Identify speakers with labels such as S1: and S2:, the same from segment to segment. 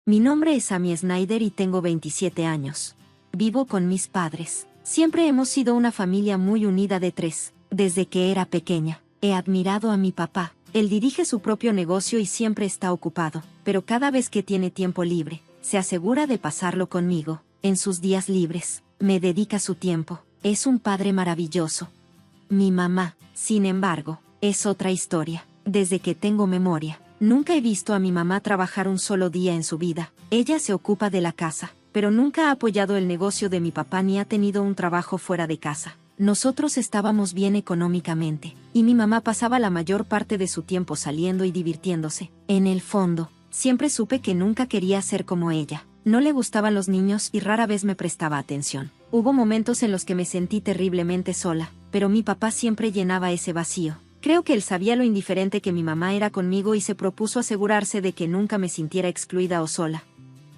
S1: Mi nombre es Amy Snyder y tengo 27 años. Vivo con mis padres. Siempre hemos sido una familia muy unida de tres. Desde que era pequeña, he admirado a mi papá. Él dirige su propio negocio y siempre está ocupado, pero cada vez que tiene tiempo libre, se asegura de pasarlo conmigo. En sus días libres, me dedica su tiempo. Es un padre maravilloso. Mi mamá, sin embargo, es otra historia. Desde que tengo memoria, nunca he visto a mi mamá trabajar un solo día en su vida. Ella se ocupa de la casa, pero nunca ha apoyado el negocio de mi papá ni ha tenido un trabajo fuera de casa. Nosotros estábamos bien económicamente, y mi mamá pasaba la mayor parte de su tiempo saliendo y divirtiéndose. En el fondo, siempre supe que nunca quería ser como ella. No le gustaban los niños y rara vez me prestaba atención. Hubo momentos en los que me sentí terriblemente sola, pero mi papá siempre llenaba ese vacío. Creo que él sabía lo indiferente que mi mamá era conmigo y se propuso asegurarse de que nunca me sintiera excluida o sola.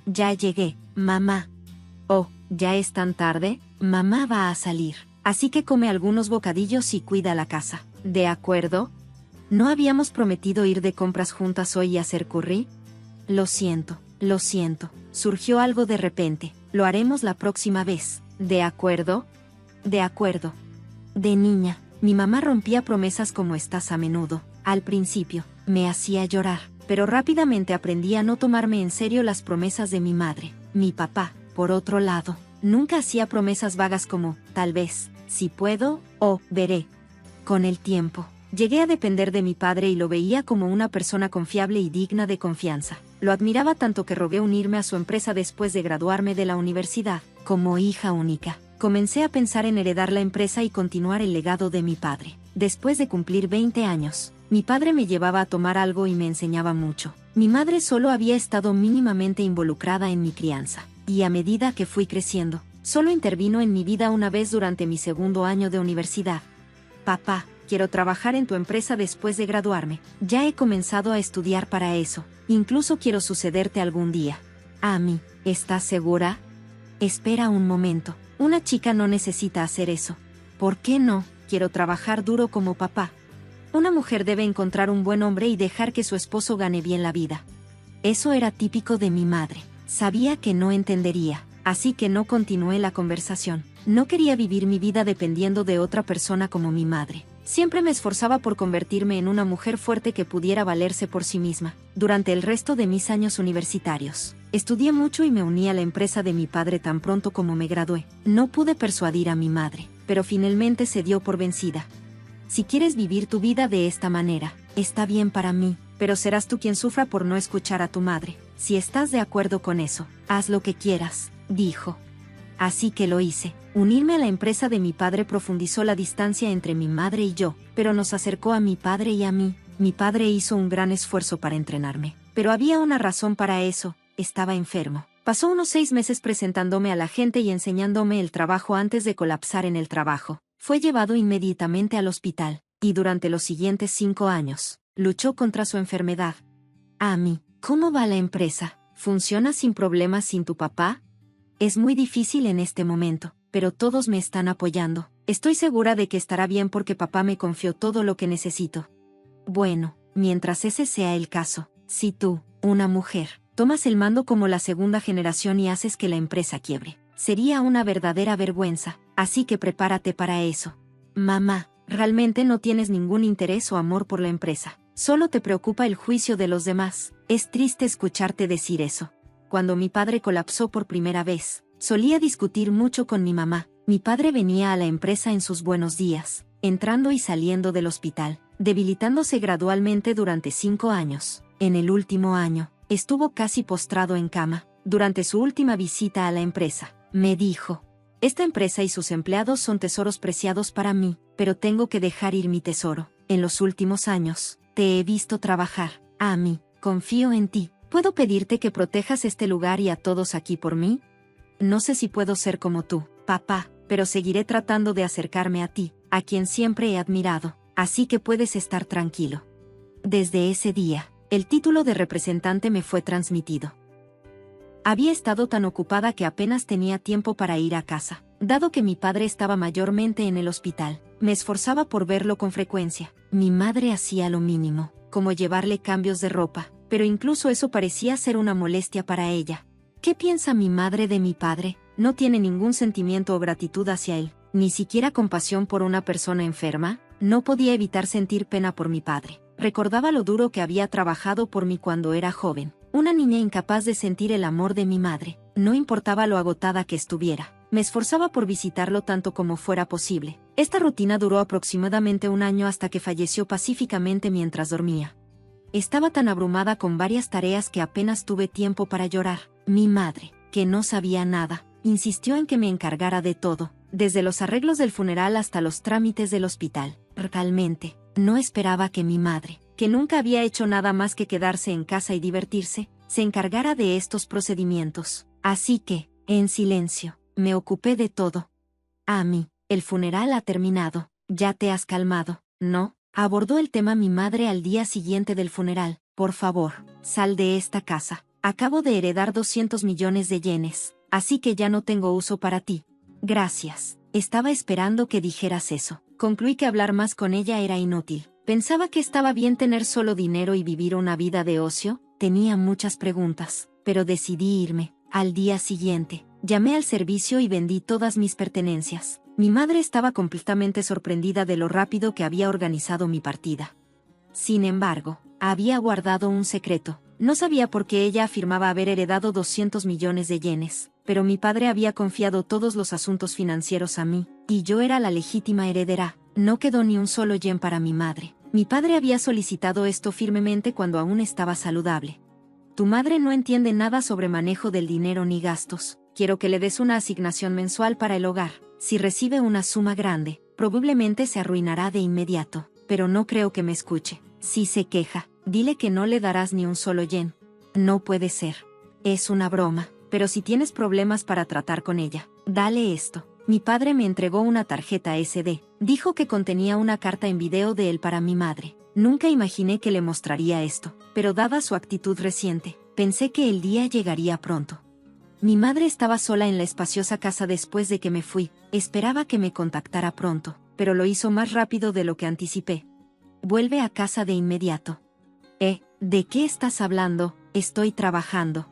S1: Ya llegué, mamá. Oh, ¿ya es tan tarde? Mamá va a salir, así que come algunos bocadillos y cuida la casa. ¿De acuerdo? ¿No habíamos prometido ir de compras juntas hoy y hacer curry? Lo siento, surgió algo de repente. Lo haremos la próxima vez. ¿De acuerdo? De acuerdo. De niña, mi mamá rompía promesas como estas a menudo. Al principio, me hacía llorar, pero rápidamente aprendí a no tomarme en serio las promesas de mi madre. Mi papá, por otro lado, nunca hacía promesas vagas como, tal vez, si puedo, o veré. Con el tiempo, llegué a depender de mi padre y lo veía como una persona confiable y digna de confianza. Lo admiraba tanto que rogué unirme a su empresa después de graduarme de la universidad. Como hija única, comencé a pensar en heredar la empresa y continuar el legado de mi padre. Después de cumplir 20 años, mi padre me llevaba a tomar algo y me enseñaba mucho. Mi madre solo había estado mínimamente involucrada en mi crianza, y a medida que fui creciendo, solo intervino en mi vida una vez durante mi segundo año de universidad. Papá, quiero trabajar en tu empresa después de graduarme. Ya he comenzado a estudiar para eso. Incluso quiero sucederte algún día. Amy, ¿estás segura? Espera un momento. Una chica no necesita hacer eso. ¿Por qué no? Quiero trabajar duro como papá. Una mujer debe encontrar un buen hombre y dejar que su esposo gane bien la vida. Eso era típico de mi madre. Sabía que no entendería, así que no continué la conversación. No quería vivir mi vida dependiendo de otra persona como mi madre. Siempre me esforzaba por convertirme en una mujer fuerte que pudiera valerse por sí misma. Durante el resto de mis años universitarios, estudié mucho y me uní a la empresa de mi padre tan pronto como me gradué. No pude persuadir a mi madre, pero finalmente se dio por vencida. Si quieres vivir tu vida de esta manera, está bien para mí, pero serás tú quien sufra por no escuchar a tu madre. Si estás de acuerdo con eso, haz lo que quieras, dijo. Así que lo hice. Unirme a la empresa de mi padre profundizó la distancia entre mi madre y yo, pero nos acercó a mi padre y a mí. Mi padre hizo un gran esfuerzo para entrenarme, pero había una razón para eso: estaba enfermo. Pasó unos 6 meses presentándome a la gente y enseñándome el trabajo antes de colapsar en el trabajo. Fue llevado inmediatamente al hospital, y durante los siguientes 5 años, luchó contra su enfermedad. Amy, ¿cómo va la empresa? ¿Funciona sin problemas sin tu papá? Es muy difícil en este momento, pero todos me están apoyando. Estoy segura de que estará bien porque papá me confió todo lo que necesito. Bueno, mientras ese sea el caso, si tú, una mujer, tomas el mando como la segunda generación y haces que la empresa quiebre, sería una verdadera vergüenza, así que prepárate para eso. Mamá, realmente no tienes ningún interés o amor por la empresa, solo te preocupa el juicio de los demás. Es triste escucharte decir eso. Cuando mi padre colapsó por primera vez, solía discutir mucho con mi mamá. Mi padre venía a la empresa en sus buenos días, entrando y saliendo del hospital, debilitándose gradualmente durante 5 años. En el último año, estuvo casi postrado en cama. Durante su última visita a la empresa, me dijo: esta empresa y sus empleados son tesoros preciados para mí, pero tengo que dejar ir mi tesoro. En los últimos años, te he visto trabajar. Amy, confío en ti. ¿Puedo pedirte que protejas este lugar y a todos aquí por mí? No sé si puedo ser como tú, papá, pero seguiré tratando de acercarme a ti, a quien siempre he admirado, así que puedes estar tranquilo. Desde ese día, el título de representante me fue transmitido. Había estado tan ocupada que apenas tenía tiempo para ir a casa. Dado que mi padre estaba mayormente en el hospital, me esforzaba por verlo con frecuencia. Mi madre hacía lo mínimo, como llevarle cambios de ropa, pero incluso eso parecía ser una molestia para ella. ¿Qué piensa mi madre de mi padre? No tiene ningún sentimiento o gratitud hacia él, ni siquiera compasión por una persona enferma. No podía evitar sentir pena por mi padre. Recordaba lo duro que había trabajado por mí cuando era joven. Una niña incapaz de sentir el amor de mi madre. No importaba lo agotada que estuviera. Me esforzaba por visitarlo tanto como fuera posible. Esta rutina duró aproximadamente un año hasta que falleció pacíficamente mientras dormía. Estaba tan abrumada con varias tareas que apenas tuve tiempo para llorar. Mi madre, que no sabía nada, insistió en que me encargara de todo, desde los arreglos del funeral hasta los trámites del hospital. Realmente, no esperaba que mi madre, que nunca había hecho nada más que quedarse en casa y divertirse, se encargara de estos procedimientos. Así que, en silencio, me ocupé de todo. Amy, el funeral ha terminado. ¿Ya te has calmado, no? Abordó el tema mi madre al día siguiente del funeral. Por favor, sal de esta casa. Acabo de heredar 200 millones de yenes, así que ya no tengo uso para ti. Gracias. Estaba esperando que dijeras eso. Concluí que hablar más con ella era inútil. Pensaba que estaba bien tener solo dinero y vivir una vida de ocio. Tenía muchas preguntas, pero decidí irme. Al día siguiente, llamé al servicio y vendí todas mis pertenencias. Mi madre estaba completamente sorprendida de lo rápido que había organizado mi partida. Sin embargo, había guardado un secreto. No sabía por qué ella afirmaba haber heredado 200 millones de yenes, pero mi padre había confiado todos los asuntos financieros a mí, y yo era la legítima heredera. No quedó ni un solo yen para mi madre. Mi padre había solicitado esto firmemente cuando aún estaba saludable. Tu madre no entiende nada sobre manejo del dinero ni gastos. Quiero que le des una asignación mensual para el hogar. Si recibe una suma grande, probablemente se arruinará de inmediato, pero no creo que me escuche. Si se queja, dile que no le darás ni un solo yen. No puede ser. Es una broma, pero si tienes problemas para tratar con ella, dale esto. Mi padre me entregó una tarjeta SD. Dijo que contenía una carta en video de él para mi madre. Nunca imaginé que le mostraría esto, pero dada su actitud reciente, pensé que el día llegaría pronto. Mi madre estaba sola en la espaciosa casa después de que me fui. Esperaba que me contactara pronto, pero lo hizo más rápido de lo que anticipé. Vuelve a casa de inmediato. ¿De qué estás hablando? Estoy trabajando.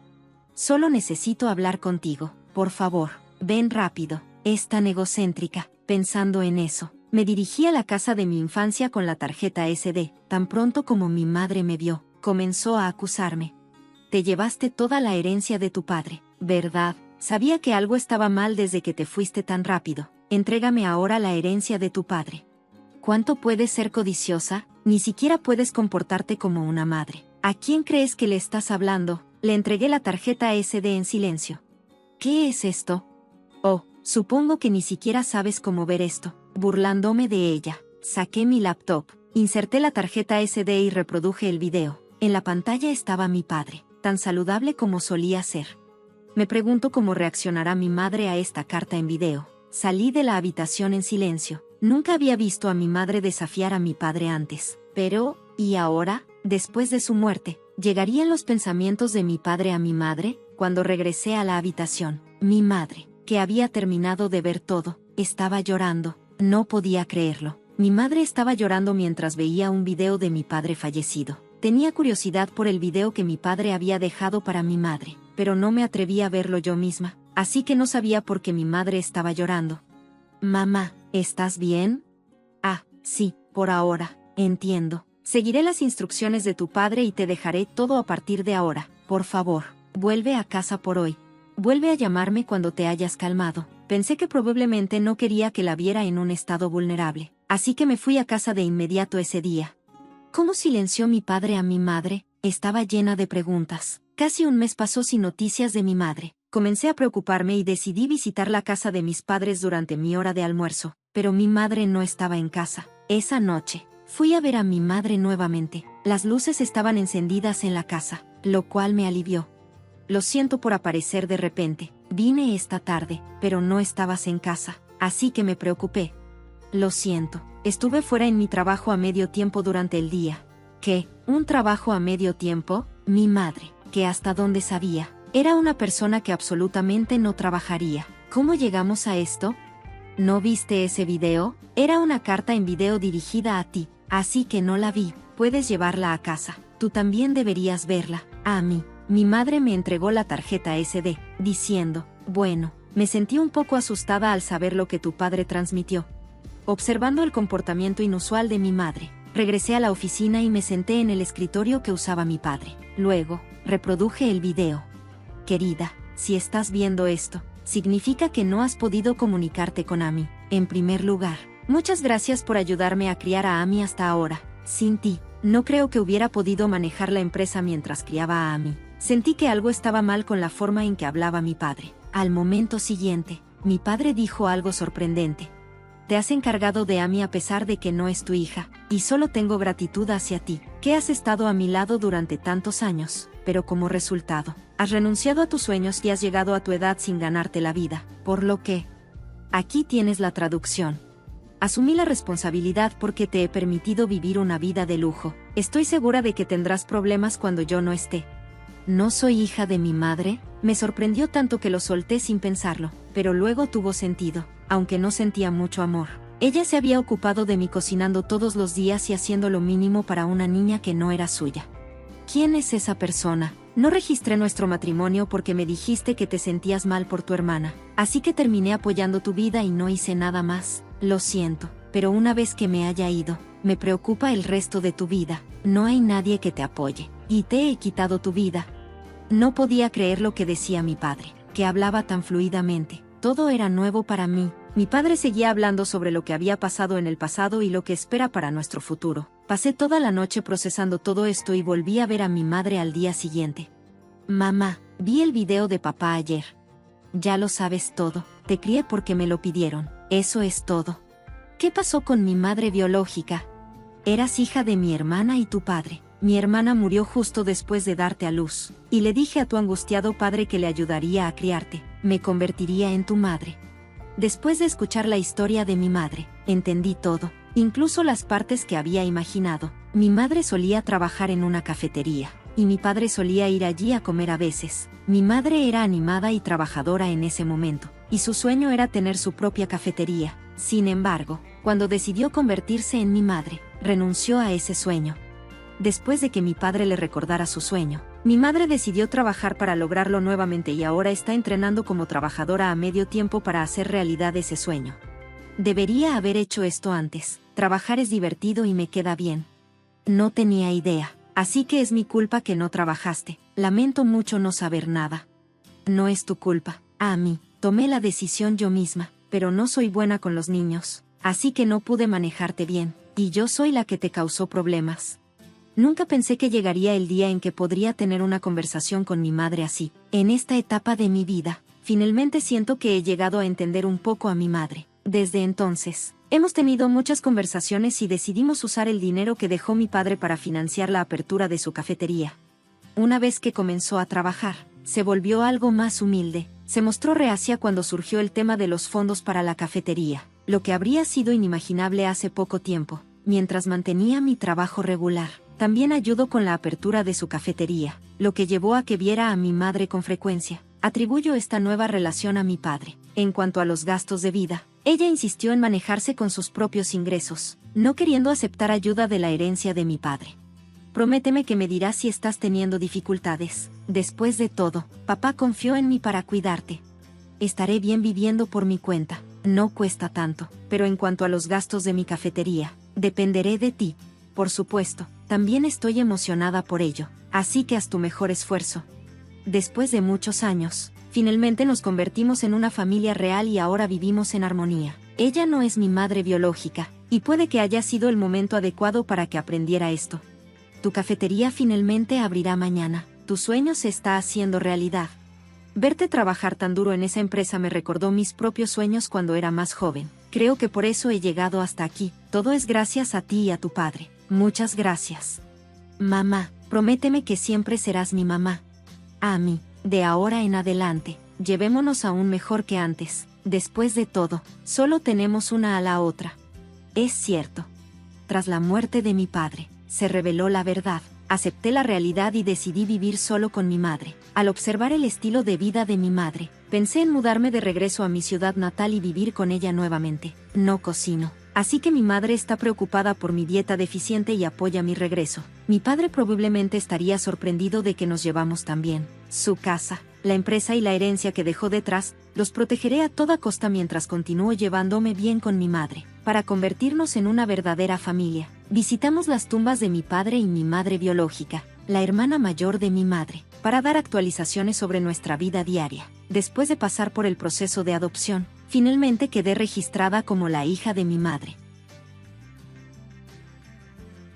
S1: Solo necesito hablar contigo. Por favor, ven rápido. Es tan egocéntrica. Pensando en eso, me dirigí a la casa de mi infancia con la tarjeta SD. Tan pronto como mi madre me vio, comenzó a acusarme. Te llevaste toda la herencia de tu padre, ¿verdad? Sabía que algo estaba mal desde que te fuiste tan rápido. Entrégame ahora la herencia de tu padre. ¿Cuánto puedes ser codiciosa? Ni siquiera puedes comportarte como una madre. ¿A quién crees que le estás hablando? Le entregué la tarjeta SD en silencio. ¿Qué es esto? Oh, supongo que ni siquiera sabes cómo ver esto. Burlándome de ella, saqué mi laptop, inserté la tarjeta SD y reproduje el video. En la pantalla estaba mi padre, tan saludable como solía ser. Me pregunto cómo reaccionará mi madre a esta carta en video. Salí de la habitación en silencio. Nunca había visto a mi madre desafiar a mi padre antes. Pero, ¿y ahora? Después de su muerte, ¿llegarían los pensamientos de mi padre a mi madre? Cuando regresé a la habitación, mi madre, que había terminado de ver todo, estaba llorando. No podía creerlo. Mi madre estaba llorando mientras veía un video de mi padre fallecido. Tenía curiosidad por el video que mi padre había dejado para mi madre, pero no me atreví a verlo yo misma, así que no sabía por qué mi madre estaba llorando. Mamá, ¿estás bien? Ah, sí, por ahora, entiendo. Seguiré las instrucciones de tu padre y te dejaré todo a partir de ahora. Por favor, vuelve a casa por hoy. Vuelve a llamarme cuando te hayas calmado. Pensé que probablemente no quería que la viera en un estado vulnerable, así que me fui a casa de inmediato ese día. ¿Cómo silenció mi padre a mi madre? Estaba llena de preguntas. Casi un mes pasó sin noticias de mi madre. Comencé a preocuparme y decidí visitar la casa de mis padres durante mi hora de almuerzo, pero mi madre no estaba en casa. Esa noche, fui a ver a mi madre nuevamente. Las luces estaban encendidas en la casa, lo cual me alivió. Lo siento por aparecer de repente. Vine esta tarde, pero no estabas en casa, así que me preocupé. Lo siento, estuve fuera en mi trabajo a medio tiempo durante el día. ¿Qué? ¿Un trabajo a medio tiempo? Mi madre, que hasta donde sabía, era una persona que absolutamente no trabajaría. ¿Cómo llegamos a esto? ¿No viste ese video? Era una carta en video dirigida a ti, así que no la vi. Puedes llevarla a casa. Tú también deberías verla, Amy. Mi madre me entregó la tarjeta SD, diciendo, bueno, me sentí un poco asustada al saber lo que tu padre transmitió. Observando el comportamiento inusual de mi madre, regresé a la oficina y me senté en el escritorio que usaba mi padre. Luego, reproduje el video. Querida, si estás viendo esto, significa que no has podido comunicarte con Amy. En primer lugar, muchas gracias por ayudarme a criar a Amy hasta ahora. Sin ti, no creo que hubiera podido manejar la empresa mientras criaba a Amy. Sentí que algo estaba mal con la forma en que hablaba mi padre. Al momento siguiente, mi padre dijo algo sorprendente. Te has encargado de Amy a pesar de que no es tu hija, y solo tengo gratitud hacia ti, que has estado a mi lado durante tantos años, pero como resultado, has renunciado a tus sueños y has llegado a tu edad sin ganarte la vida, por lo que... Aquí tienes la traducción. Asumí la responsabilidad porque te he permitido vivir una vida de lujo. Estoy segura de que tendrás problemas cuando yo no esté. ¿No soy hija de mi madre? Me sorprendió tanto que lo solté sin pensarlo, pero luego tuvo sentido, aunque no sentía mucho amor. Ella se había ocupado de mí cocinando todos los días y haciendo lo mínimo para una niña que no era suya. ¿Quién es esa persona? No registré nuestro matrimonio porque me dijiste que te sentías mal por tu hermana, así que terminé apoyando tu vida y no hice nada más. Lo siento, pero una vez que me haya ido, me preocupa el resto de tu vida. No hay nadie que te apoye, y te he quitado tu vida. No podía creer lo que decía mi padre, que hablaba tan fluidamente. Todo era nuevo para mí. Mi padre seguía hablando sobre lo que había pasado en el pasado y lo que espera para nuestro futuro. Pasé toda la noche procesando todo esto y volví a ver a mi madre al día siguiente. Mamá, vi el video de papá ayer. Ya lo sabes todo, te crié porque me lo pidieron, eso es todo. ¿Qué pasó con mi madre biológica? Eras hija de mi hermana y tu padre. Mi hermana murió justo después de darte a luz, y le dije a tu angustiado padre que le ayudaría a criarte, me convertiría en tu madre. Después de escuchar la historia de mi madre, entendí todo, incluso las partes que había imaginado. Mi madre solía trabajar en una cafetería, y mi padre solía ir allí a comer a veces. Mi madre era animada y trabajadora en ese momento, y su sueño era tener su propia cafetería. Sin embargo, cuando decidió convertirse en mi madre, renunció a ese sueño. Después de que mi padre le recordara su sueño, mi madre decidió trabajar para lograrlo nuevamente y ahora está entrenando como trabajadora a medio tiempo para hacer realidad ese sueño. Debería haber hecho esto antes. Trabajar es divertido y me queda bien. No tenía idea, así que es mi culpa que no trabajaste. Lamento mucho no saber nada. No es tu culpa, Amy. Tomé la decisión yo misma, pero no soy buena con los niños, así que no pude manejarte bien, y yo soy la que te causó problemas. Nunca pensé que llegaría el día en que podría tener una conversación con mi madre así. En esta etapa de mi vida, finalmente siento que he llegado a entender un poco a mi madre. Desde entonces, hemos tenido muchas conversaciones y decidimos usar el dinero que dejó mi padre para financiar la apertura de su cafetería. Una vez que comenzó a trabajar, se volvió algo más humilde. Se mostró reacia cuando surgió el tema de los fondos para la cafetería, lo que habría sido inimaginable hace poco tiempo. Mientras mantenía mi trabajo regular, también ayudó con la apertura de su cafetería, lo que llevó a que viera a mi madre con frecuencia. Atribuyo esta nueva relación a mi padre. En cuanto a los gastos de vida, ella insistió en manejarse con sus propios ingresos, no queriendo aceptar ayuda de la herencia de mi padre. Prométeme que me dirás si estás teniendo dificultades. Después de todo, papá confió en mí para cuidarte. Estaré bien viviendo por mi cuenta. No cuesta tanto, pero en cuanto a los gastos de mi cafetería, dependeré de ti. Por supuesto, también estoy emocionada por ello, así que haz tu mejor esfuerzo. Después de muchos años, finalmente nos convertimos en una familia real y ahora vivimos en armonía. Ella no es mi madre biológica, y puede que haya sido el momento adecuado para que aprendiera esto. Tu cafetería finalmente abrirá mañana. Tu sueño se está haciendo realidad. Verte trabajar tan duro en esa empresa me recordó mis propios sueños cuando era más joven. Creo que por eso he llegado hasta aquí. Todo es gracias a ti y a tu padre. Muchas gracias. Mamá, prométeme que siempre serás mi mamá. Amy, de ahora en adelante, llevémonos aún mejor que antes. Después de todo, solo tenemos una a la otra. Es cierto. Tras la muerte de mi padre, se reveló la verdad. Acepté la realidad y decidí vivir solo con mi madre. Al observar el estilo de vida de mi madre, pensé en mudarme de regreso a mi ciudad natal y vivir con ella nuevamente. No cocino, así que mi madre está preocupada por mi dieta deficiente y apoya mi regreso. Mi padre probablemente estaría sorprendido de que nos llevamos tan bien. Su casa, la empresa y la herencia que dejó detrás, los protegeré a toda costa mientras continúo llevándome bien con mi madre, para convertirnos en una verdadera familia. Visitamos las tumbas de mi padre y mi madre biológica, la hermana mayor de mi madre, para dar actualizaciones sobre nuestra vida diaria. Después de pasar por el proceso de adopción, finalmente quedé registrada como la hija de mi madre.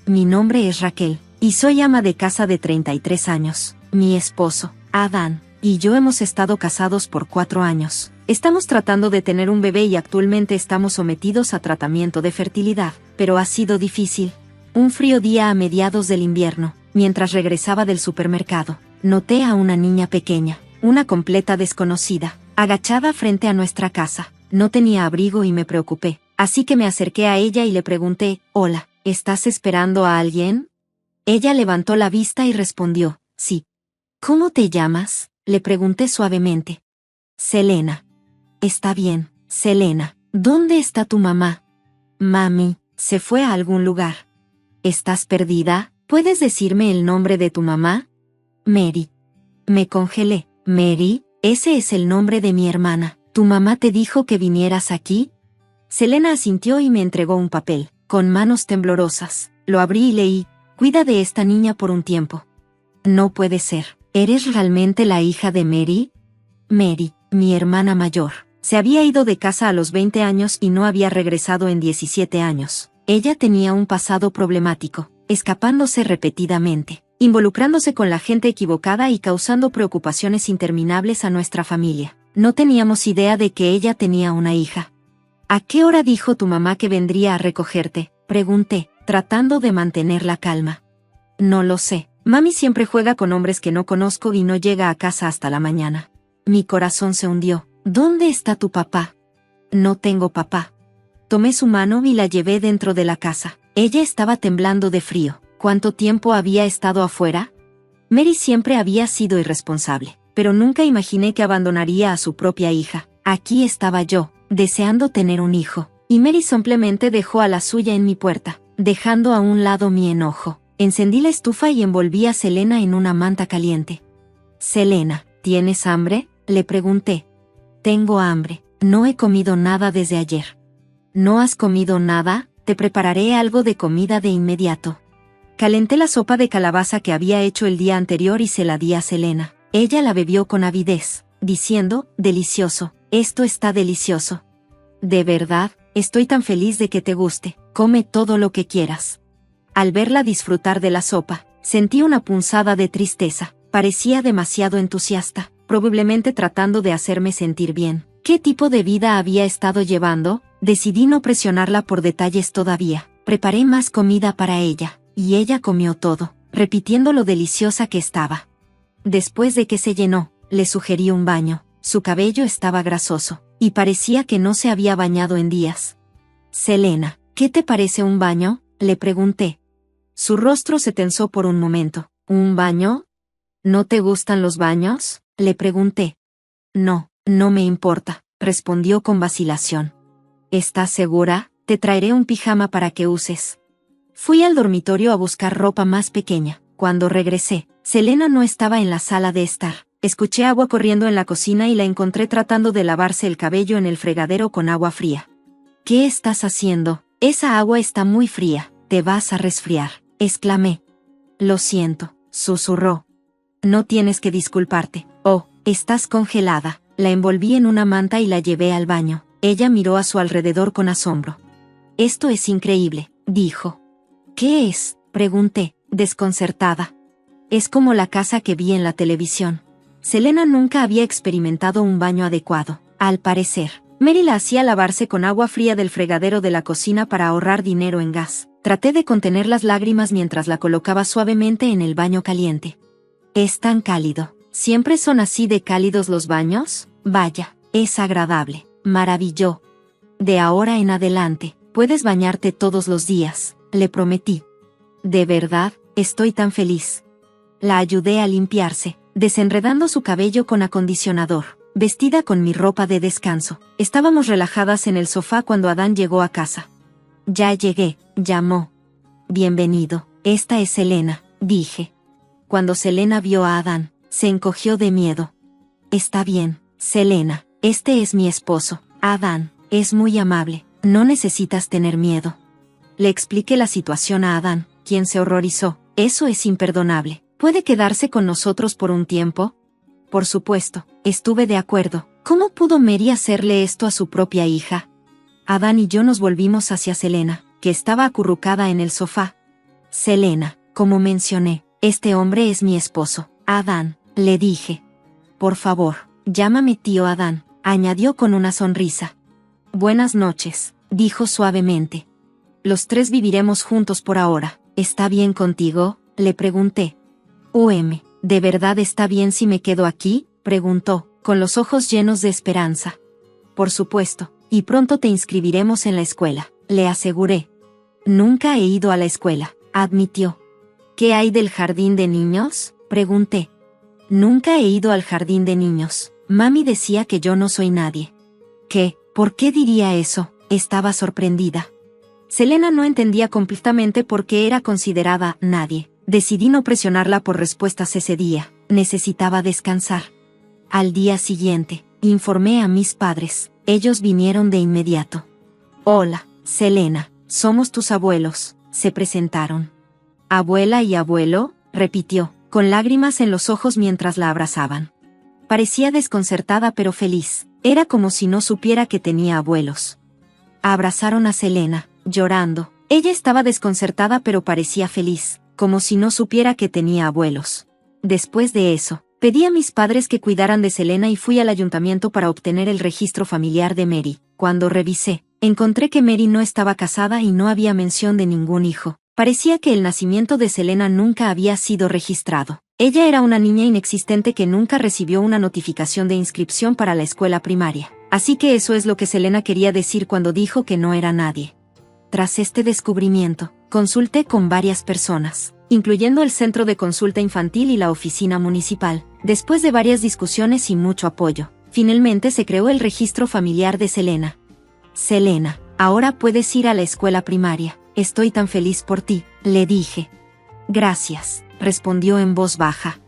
S1: Mi nombre es Raquel, y soy ama de casa de 33 años. Mi esposo, Adán, y yo hemos estado casados por 4 años. Estamos tratando de tener un bebé y actualmente estamos sometidos a tratamiento de fertilidad, pero ha sido difícil. Un frío día a mediados del invierno, mientras regresaba del supermercado, noté a una niña pequeña, una completa desconocida, agachada frente a nuestra casa. No tenía abrigo y me preocupé, así que me acerqué a ella y le pregunté, «Hola, ¿estás esperando a alguien?» Ella levantó la vista y respondió, «Sí». «¿Cómo te llamas?», le pregunté suavemente. «Selena». «Está bien, Selena. ¿Dónde está tu mamá?» «Mami, se fue a algún lugar». «¿Estás perdida? ¿Puedes decirme el nombre de tu mamá?» «Mary». Me congelé. «Mary, ese es el nombre de mi hermana. ¿Tu mamá te dijo que vinieras aquí?» Selena asintió y me entregó un papel, con manos temblorosas. Lo abrí y leí, «Cuida de esta niña por un tiempo». «No puede ser. ¿Eres realmente la hija de Mary?» Mary, mi hermana mayor, se había ido de casa a los 20 años y no había regresado en 17 años. Ella tenía un pasado problemático, escapándose repetidamente, involucrándose con la gente equivocada y causando preocupaciones interminables a nuestra familia. No teníamos idea de que ella tenía una hija. «¿A qué hora dijo tu mamá que vendría a recogerte?», pregunté, tratando de mantener la calma. «No lo sé. Mami siempre juega con hombres que no conozco y no llega a casa hasta la mañana». Mi corazón se hundió. «¿Dónde está tu papá?» «No tengo papá». Tomé su mano y la llevé dentro de la casa. Ella estaba temblando de frío. ¿Cuánto tiempo había estado afuera? Mary siempre había sido irresponsable, pero nunca imaginé que abandonaría a su propia hija. Aquí estaba yo, deseando tener un hijo, y Mary simplemente dejó a la suya en mi puerta, dejando a un lado mi enojo. Encendí la estufa y envolví a Selena en una manta caliente. «Selena, ¿tienes hambre?», le pregunté. «Tengo hambre. No he comido nada desde ayer». «¿No has comido nada? Te prepararé algo de comida de inmediato». Calenté la sopa de calabaza que había hecho el día anterior y se la di a Selena. Ella la bebió con avidez, diciendo, «Delicioso, esto está delicioso». «De verdad, estoy tan feliz de que te guste. Come todo lo que quieras». Al verla disfrutar de la sopa, sentí una punzada de tristeza. Parecía demasiado entusiasta, probablemente tratando de hacerme sentir bien. ¿Qué tipo de vida había estado llevando? Decidí no presionarla por detalles todavía. Preparé más comida para ella, y ella comió todo, repitiendo lo deliciosa que estaba. Después de que se llenó, le sugerí un baño. Su cabello estaba grasoso, y parecía que no se había bañado en días. «Selena, ¿qué te parece un baño?», le pregunté. Su rostro se tensó por un momento. «¿Un baño? ¿No te gustan los baños?», le pregunté. «No, no me importa», respondió con vacilación. «¿Estás segura? Te traeré un pijama para que uses». Fui al dormitorio a buscar ropa más pequeña. Cuando regresé, Selena no estaba en la sala de estar. Escuché agua corriendo en la cocina y la encontré tratando de lavarse el cabello en el fregadero con agua fría. «¿Qué estás haciendo? Esa agua está muy fría. Te vas a resfriar», exclamé. «Lo siento», susurró. «No tienes que disculparte. Oh, estás congelada». La envolví en una manta y la llevé al baño. Ella miró a su alrededor con asombro. «Esto es increíble», dijo. «¿Qué es?», pregunté, desconcertada. «Es como la casa que vi en la televisión». Selena nunca había experimentado un baño adecuado. Al parecer, Mary la hacía lavarse con agua fría del fregadero de la cocina para ahorrar dinero en gas. Traté de contener las lágrimas mientras la colocaba suavemente en el baño caliente. «Es tan cálido. ¿Siempre son así de cálidos los baños? Vaya, es agradable». Maravilló. «De ahora en adelante, puedes bañarte todos los días», le prometí. «¿De verdad?», estoy tan feliz. La ayudé a limpiarse, desenredando su cabello con acondicionador, vestida con mi ropa de descanso. Estábamos relajadas en el sofá cuando Adán llegó a casa. Ya llegué, llamó. Bienvenido, esta es Selena, dije. Cuando Selena vio a Adán, se encogió de miedo. Está bien, Selena, este es mi esposo, Adán, es muy amable, no necesitas tener miedo. Le expliqué la situación a Adán, quien se horrorizó. Eso es imperdonable. ¿Puede quedarse con nosotros por un tiempo? Por supuesto, estuve de acuerdo. ¿Cómo pudo Mary hacerle esto a su propia hija? Adán y yo nos volvimos hacia Selena, que estaba acurrucada en el sofá. Selena, como mencioné, este hombre es mi esposo. Adán, le dije. Por favor, llámame tío Adán, añadió con una sonrisa. Buenas noches, dijo suavemente. Los tres viviremos juntos por ahora. ¿Está bien contigo?, le pregunté. ¿De verdad está bien si me quedo aquí?, preguntó, con los ojos llenos de esperanza. Por supuesto, y pronto te inscribiremos en la escuela, le aseguré. Nunca he ido a la escuela, admitió. ¿Qué hay del jardín de niños?, pregunté. Nunca he ido al jardín de niños. Mami decía que yo no soy nadie. ¿Qué? ¿Por qué diría eso?, estaba sorprendida. Selena no entendía completamente por qué era considerada nadie. Decidí no presionarla por respuestas ese día. Necesitaba descansar. Al día siguiente, informé a mis padres. Ellos vinieron de inmediato. Hola, Selena, somos tus abuelos, se presentaron. ¿Abuela y abuelo?, repitió, con lágrimas en los ojos mientras la abrazaban. Parecía desconcertada pero feliz. Era como si no supiera que tenía abuelos. Abrazaron a Selena, llorando. Ella estaba desconcertada pero parecía feliz, como si no supiera que tenía abuelos. Después de eso, pedí a mis padres que cuidaran de Selena y fui al ayuntamiento para obtener el registro familiar de Mary. Cuando revisé, encontré que Mary no estaba casada y no había mención de ningún hijo. Parecía que el nacimiento de Selena nunca había sido registrado. Ella era una niña inexistente que nunca recibió una notificación de inscripción para la escuela primaria. Así que eso es lo que Selena quería decir cuando dijo que no era nadie. Tras este descubrimiento, consulté con varias personas, incluyendo el Centro de Consulta Infantil y la Oficina Municipal. Después de varias discusiones y mucho apoyo, finalmente se creó el registro familiar de Selena. Selena, ahora puedes ir a la escuela primaria. Estoy tan feliz por ti, le dije. Gracias, respondió en voz baja.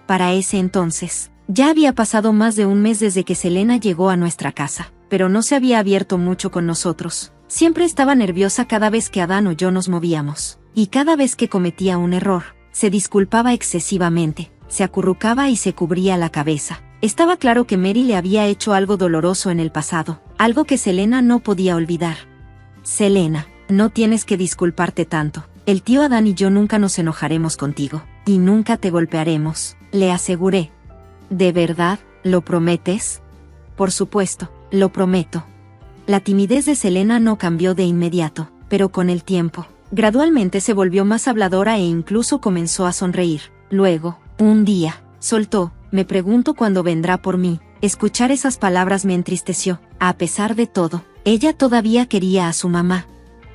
S1: Para ese entonces, ya había pasado más de un mes desde que Selena llegó a nuestra casa, pero no se había abierto mucho con nosotros. Siempre estaba nerviosa cada vez que Adán o yo nos movíamos, y cada vez que cometía un error, se disculpaba excesivamente, se acurrucaba y se cubría la cabeza. Estaba claro que Mary le había hecho algo doloroso en el pasado, algo que Selena no podía olvidar. Selena, no tienes que disculparte tanto. El tío Adán y yo nunca nos enojaremos contigo, y nunca te golpearemos, le aseguré. ¿De verdad, lo prometes? Por supuesto, lo prometo. La timidez de Selena no cambió de inmediato, pero con el tiempo, gradualmente se volvió más habladora e incluso comenzó a sonreír. Luego, un día, soltó, me pregunto cuándo vendrá por mí. Escuchar esas palabras me entristeció. A pesar de todo, ella todavía quería a su mamá.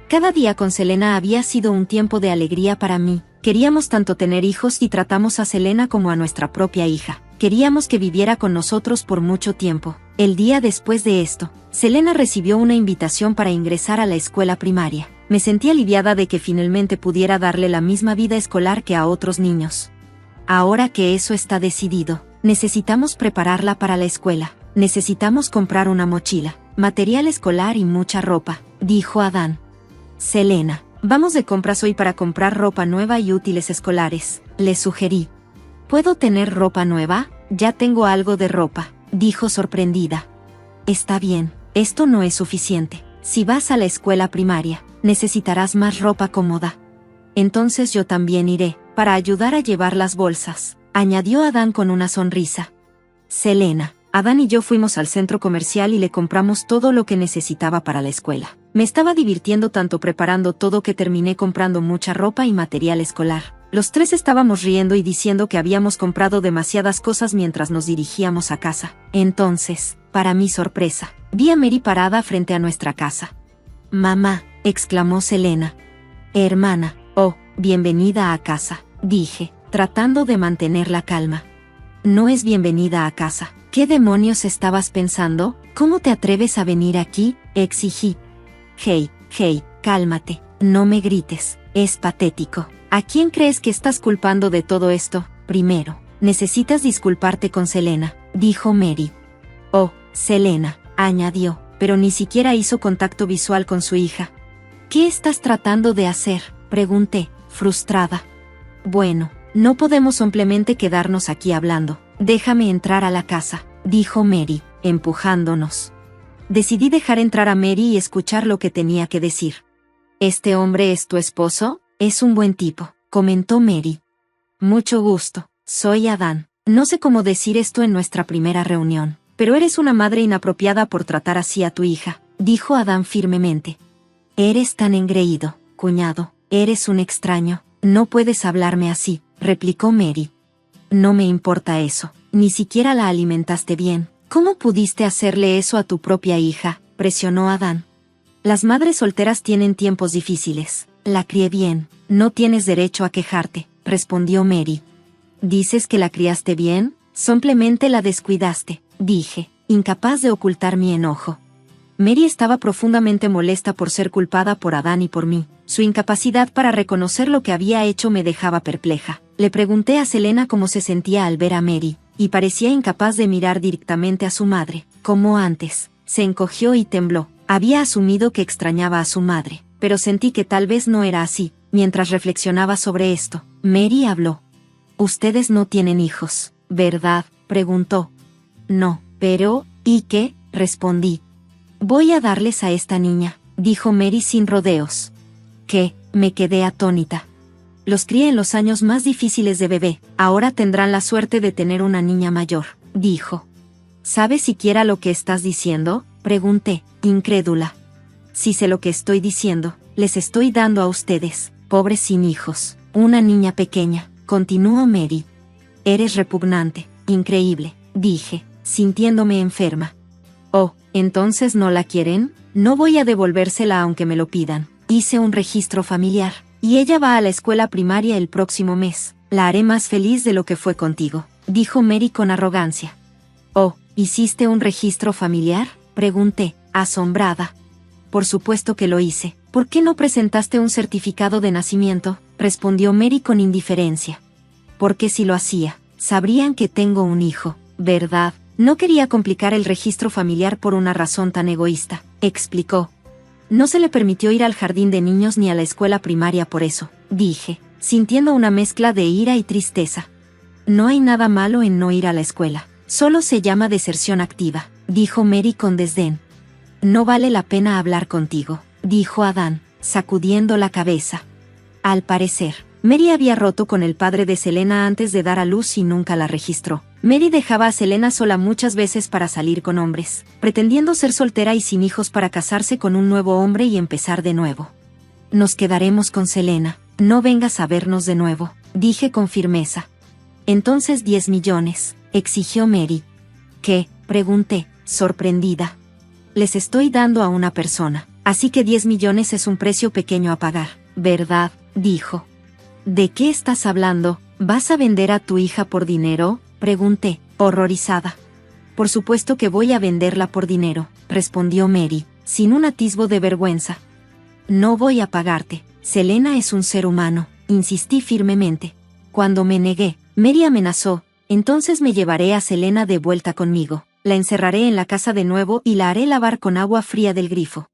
S1: Cada día con Selena había sido un tiempo de alegría para mí. Queríamos tanto tener hijos y tratamos a Selena como a nuestra propia hija. Queríamos que viviera con nosotros por mucho tiempo. El día después de esto, Selena recibió una invitación para ingresar a la escuela primaria. Me sentí aliviada de que finalmente pudiera darle la misma vida escolar que a otros niños. Ahora que eso está decidido, necesitamos prepararla para la escuela. Necesitamos comprar una mochila, material escolar y mucha ropa, dijo Adán. Selena, vamos de compras hoy para comprar ropa nueva y útiles escolares, le sugerí. ¿Puedo tener ropa nueva? Ya tengo algo de ropa, dijo sorprendida. Está bien, esto no es suficiente. Si vas a la escuela primaria, necesitarás más ropa cómoda. Entonces yo también iré, para ayudar a llevar las bolsas, añadió Adán con una sonrisa. Selena, Adán y yo fuimos al centro comercial y le compramos todo lo que necesitaba para la escuela. Me estaba divirtiendo tanto preparando todo que terminé comprando mucha ropa y material escolar. Los tres estábamos riendo y diciendo que habíamos comprado demasiadas cosas mientras nos dirigíamos a casa. Entonces, para mi sorpresa, vi a Mary parada frente a nuestra casa. «Mamá», exclamó Selena. «Hermana». «Oh, Bienvenida a casa, dije, tratando de mantener la calma. No es bienvenida a casa. ¿Qué demonios estabas pensando? ¿Cómo te atreves a venir aquí? Exigí. Hey, cálmate, no me grites, es patético. ¿A quién crees que estás culpando de todo esto? Primero, necesitas disculparte con Selena, dijo Mary. Oh, Selena, añadió, pero ni siquiera hizo contacto visual con su hija. ¿Qué estás tratando de hacer? Pregunté, frustrada. Bueno, no podemos simplemente quedarnos aquí hablando. Déjame entrar a la casa, dijo Mary, empujándonos. Decidí dejar entrar a Mary y escuchar lo que tenía que decir. ¿Este hombre es tu esposo? Es un buen tipo, comentó Mary. Mucho gusto, soy Adán. No sé cómo decir esto en nuestra primera reunión, pero eres una madre inapropiada por tratar así a tu hija, dijo Adán firmemente. Eres tan engreído, cuñado, eres un extraño, no puedes hablarme así, replicó Mary. No me importa eso, ni siquiera la alimentaste bien. ¿Cómo pudiste hacerle eso a tu propia hija?, presionó Adán. Las madres solteras tienen tiempos difíciles. La crié bien, no tienes derecho a quejarte, respondió Mary. ¿Dices que la criaste bien? Simplemente la descuidaste, dije, incapaz de ocultar mi enojo. Mary estaba profundamente molesta por ser culpada por Adán y por mí. Su incapacidad para reconocer lo que había hecho me dejaba perpleja. Le pregunté a Selena cómo se sentía al ver a Mary, y parecía incapaz de mirar directamente a su madre, como antes. Se encogió y tembló. Había asumido que extrañaba a su madre, pero sentí que tal vez no era así. Mientras reflexionaba sobre esto, Mary habló. Ustedes no tienen hijos, ¿verdad?, preguntó. No, pero, ¿y qué?, respondí. Voy a darles a esta niña, dijo Mary sin rodeos. ¿Qué? Me quedé atónita. Los crié en los años más difíciles de bebé, ahora tendrán la suerte de tener una niña mayor, dijo. ¿Sabes siquiera lo que estás diciendo?, pregunté, incrédula. Sí sé lo que estoy diciendo, les estoy dando a ustedes, pobres sin hijos, una niña pequeña, continuó Mary. Eres repugnante, increíble, dije, sintiéndome enferma. Oh, ¿entonces no la quieren? No voy a devolvérsela aunque me lo pidan. Hice un registro familiar, y ella va a la escuela primaria el próximo mes. La haré más feliz de lo que fue contigo, dijo Mary con arrogancia. Oh, ¿hiciste un registro familiar?, pregunté, asombrada. Por supuesto que lo hice. ¿Por qué no presentaste un certificado de nacimiento?, respondió Mary con indiferencia. Porque si lo hacía, sabrían que tengo un hijo, ¿verdad? No quería complicar el registro familiar por una razón tan egoísta, explicó. No se le permitió ir al jardín de niños ni a la escuela primaria por eso, dije, sintiendo una mezcla de ira y tristeza. No hay nada malo en no ir a la escuela, solo se llama deserción activa, dijo Mary con desdén. No vale la pena hablar contigo, dijo Adán, sacudiendo la cabeza. Al parecer, Mary había roto con el padre de Selena antes de dar a luz y nunca la registró. Mary dejaba a Selena sola muchas veces para salir con hombres, pretendiendo ser soltera y sin hijos para casarse con un nuevo hombre y empezar de nuevo. Nos quedaremos con Selena, no vengas a vernos de nuevo, dije con firmeza. Entonces 10 millones, exigió Mary. ¿Qué?, pregunté, sorprendida. Les estoy dando a una persona, así que 10 millones es un precio pequeño a pagar, ¿verdad?, dijo. ¿De qué estás hablando? ¿Vas a vender a tu hija por dinero?, pregunté, horrorizada. Por supuesto que voy a venderla por dinero, respondió Mary, sin un atisbo de vergüenza. No voy a pagarte, Selena es un ser humano, insistí firmemente. Cuando me negué, Mary amenazó, entonces me llevaré a Selena de vuelta conmigo, la encerraré en la casa de nuevo y la haré lavar con agua fría del grifo.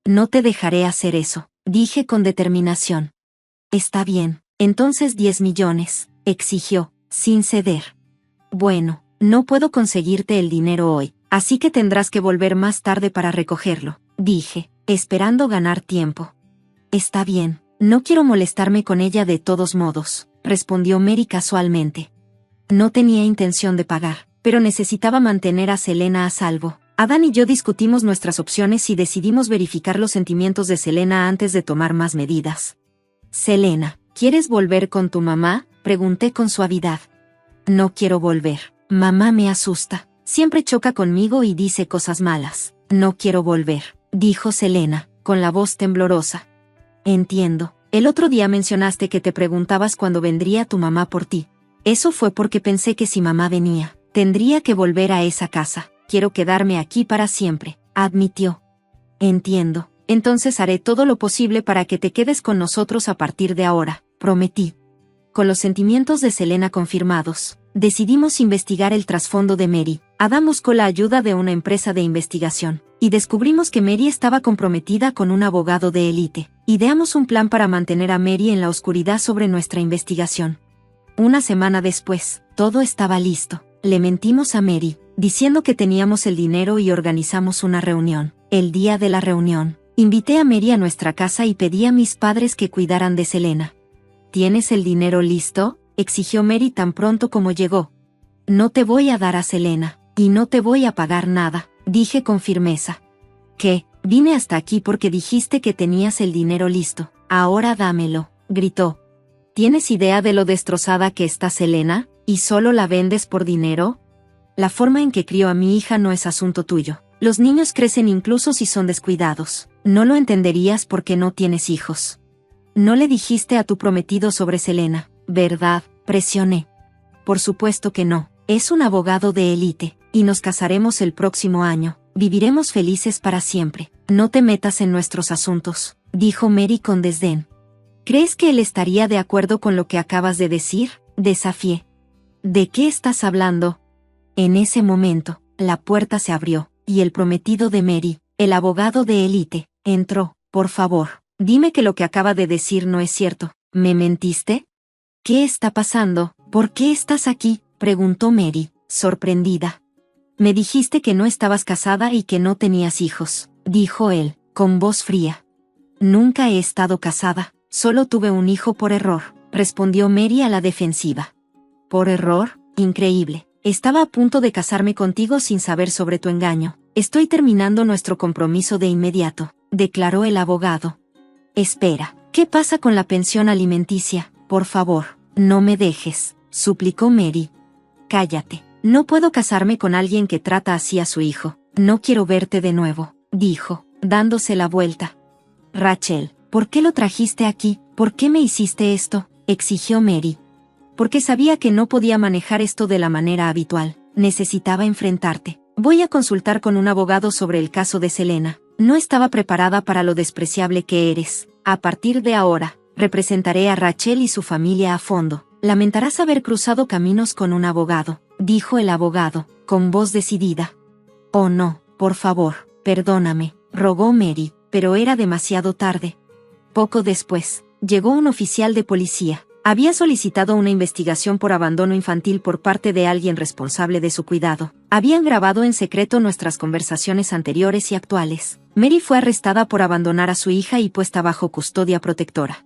S1: No te dejaré hacer eso, dije con determinación. Está bien, entonces 10 millones, exigió, sin ceder. Bueno, no puedo conseguirte el dinero hoy, así que tendrás que volver más tarde para recogerlo, dije, esperando ganar tiempo. Está bien, no quiero molestarme con ella de todos modos, respondió Mary casualmente. No tenía intención de pagar, pero necesitaba mantener a Selena a salvo. Adán y yo discutimos nuestras opciones y decidimos verificar los sentimientos de Selena antes de tomar más medidas. Selena, ¿quieres volver con tu mamá?, pregunté con suavidad. No quiero volver. Mamá me asusta. Siempre choca conmigo y dice cosas malas. No quiero volver, dijo Selena, con la voz temblorosa. Entiendo, El otro día mencionaste que te preguntabas cuándo vendría tu mamá por ti. Eso fue porque pensé que si mamá venía, tendría que volver a esa casa. Quiero quedarme aquí para siempre, admitió. Entiendo. Entonces haré todo lo posible para que te quedes con nosotros a partir de ahora, prometí. Con los sentimientos de Selena confirmados, decidimos investigar el trasfondo de Mary. Adam buscó la ayuda de una empresa de investigación, y descubrimos que Mary estaba comprometida con un abogado de élite. Ideamos un plan para mantener a Mary en la oscuridad sobre nuestra investigación. Una semana después, todo estaba listo. Le mentimos a Mary, diciendo que teníamos el dinero y organizamos una reunión. El día de la reunión, invité a Mary a nuestra casa y pedí a mis padres que cuidaran de Selena. ¿Tienes el dinero listo?, exigió Mary tan pronto como llegó. No te voy a dar a Selena, y no te voy a pagar nada, dije con firmeza. ¿Qué? Vine hasta aquí porque dijiste que tenías el dinero listo. Ahora dámelo, gritó. ¿Tienes idea de lo destrozada que está Selena, y solo la vendes por dinero? La forma en que crío a mi hija no es asunto tuyo. Los niños crecen incluso si son descuidados. No lo entenderías porque no tienes hijos. No le dijiste a tu prometido sobre Selena, ¿verdad? Presioné. Por supuesto que no. Es un abogado de élite, y nos casaremos el próximo año. Viviremos felices para siempre. No te metas en nuestros asuntos, dijo Mary con desdén. ¿Crees que él estaría de acuerdo con lo que acabas de decir? Desafié. ¿De qué estás hablando? En ese momento, la puerta se abrió, y el prometido de Mary, el abogado de élite, entró. Por favor, dime que lo que acaba de decir no es cierto. ¿Me mentiste? ¿Qué está pasando? ¿Por qué estás aquí?, preguntó Mary, sorprendida. Me dijiste que no estabas casada y que no tenías hijos, dijo él, con voz fría. Nunca he estado casada, solo tuve un hijo por error, respondió Mary a la defensiva. ¿Por error? Increíble. Estaba a punto de casarme contigo sin saber sobre tu engaño. Estoy terminando nuestro compromiso de inmediato, declaró el abogado. Espera, ¿qué pasa con la pensión alimenticia? Por favor, no me dejes, suplicó Mary. Cállate. No puedo casarme con alguien que trata así a su hijo. No quiero verte de nuevo, dijo, dándose la vuelta. Rachel, ¿por qué lo trajiste aquí? ¿Por qué me hiciste esto?, exigió Mary. Porque sabía que no podía manejar esto de la manera habitual. Necesitaba enfrentarte. Voy a consultar con un abogado sobre el caso de Selena. No estaba preparada para lo despreciable que eres. A partir de ahora, representaré a Rachel y su familia a fondo. Lamentarás haber cruzado caminos con un abogado, dijo el abogado, con voz decidida. Oh no, por favor, perdóname, rogó Mary, pero era demasiado tarde. Poco después, llegó un oficial de policía. Había solicitado una investigación por abandono infantil por parte de alguien responsable de su cuidado. Habían grabado en secreto nuestras conversaciones anteriores y actuales. Mary fue arrestada por abandonar a su hija y puesta bajo custodia protectora.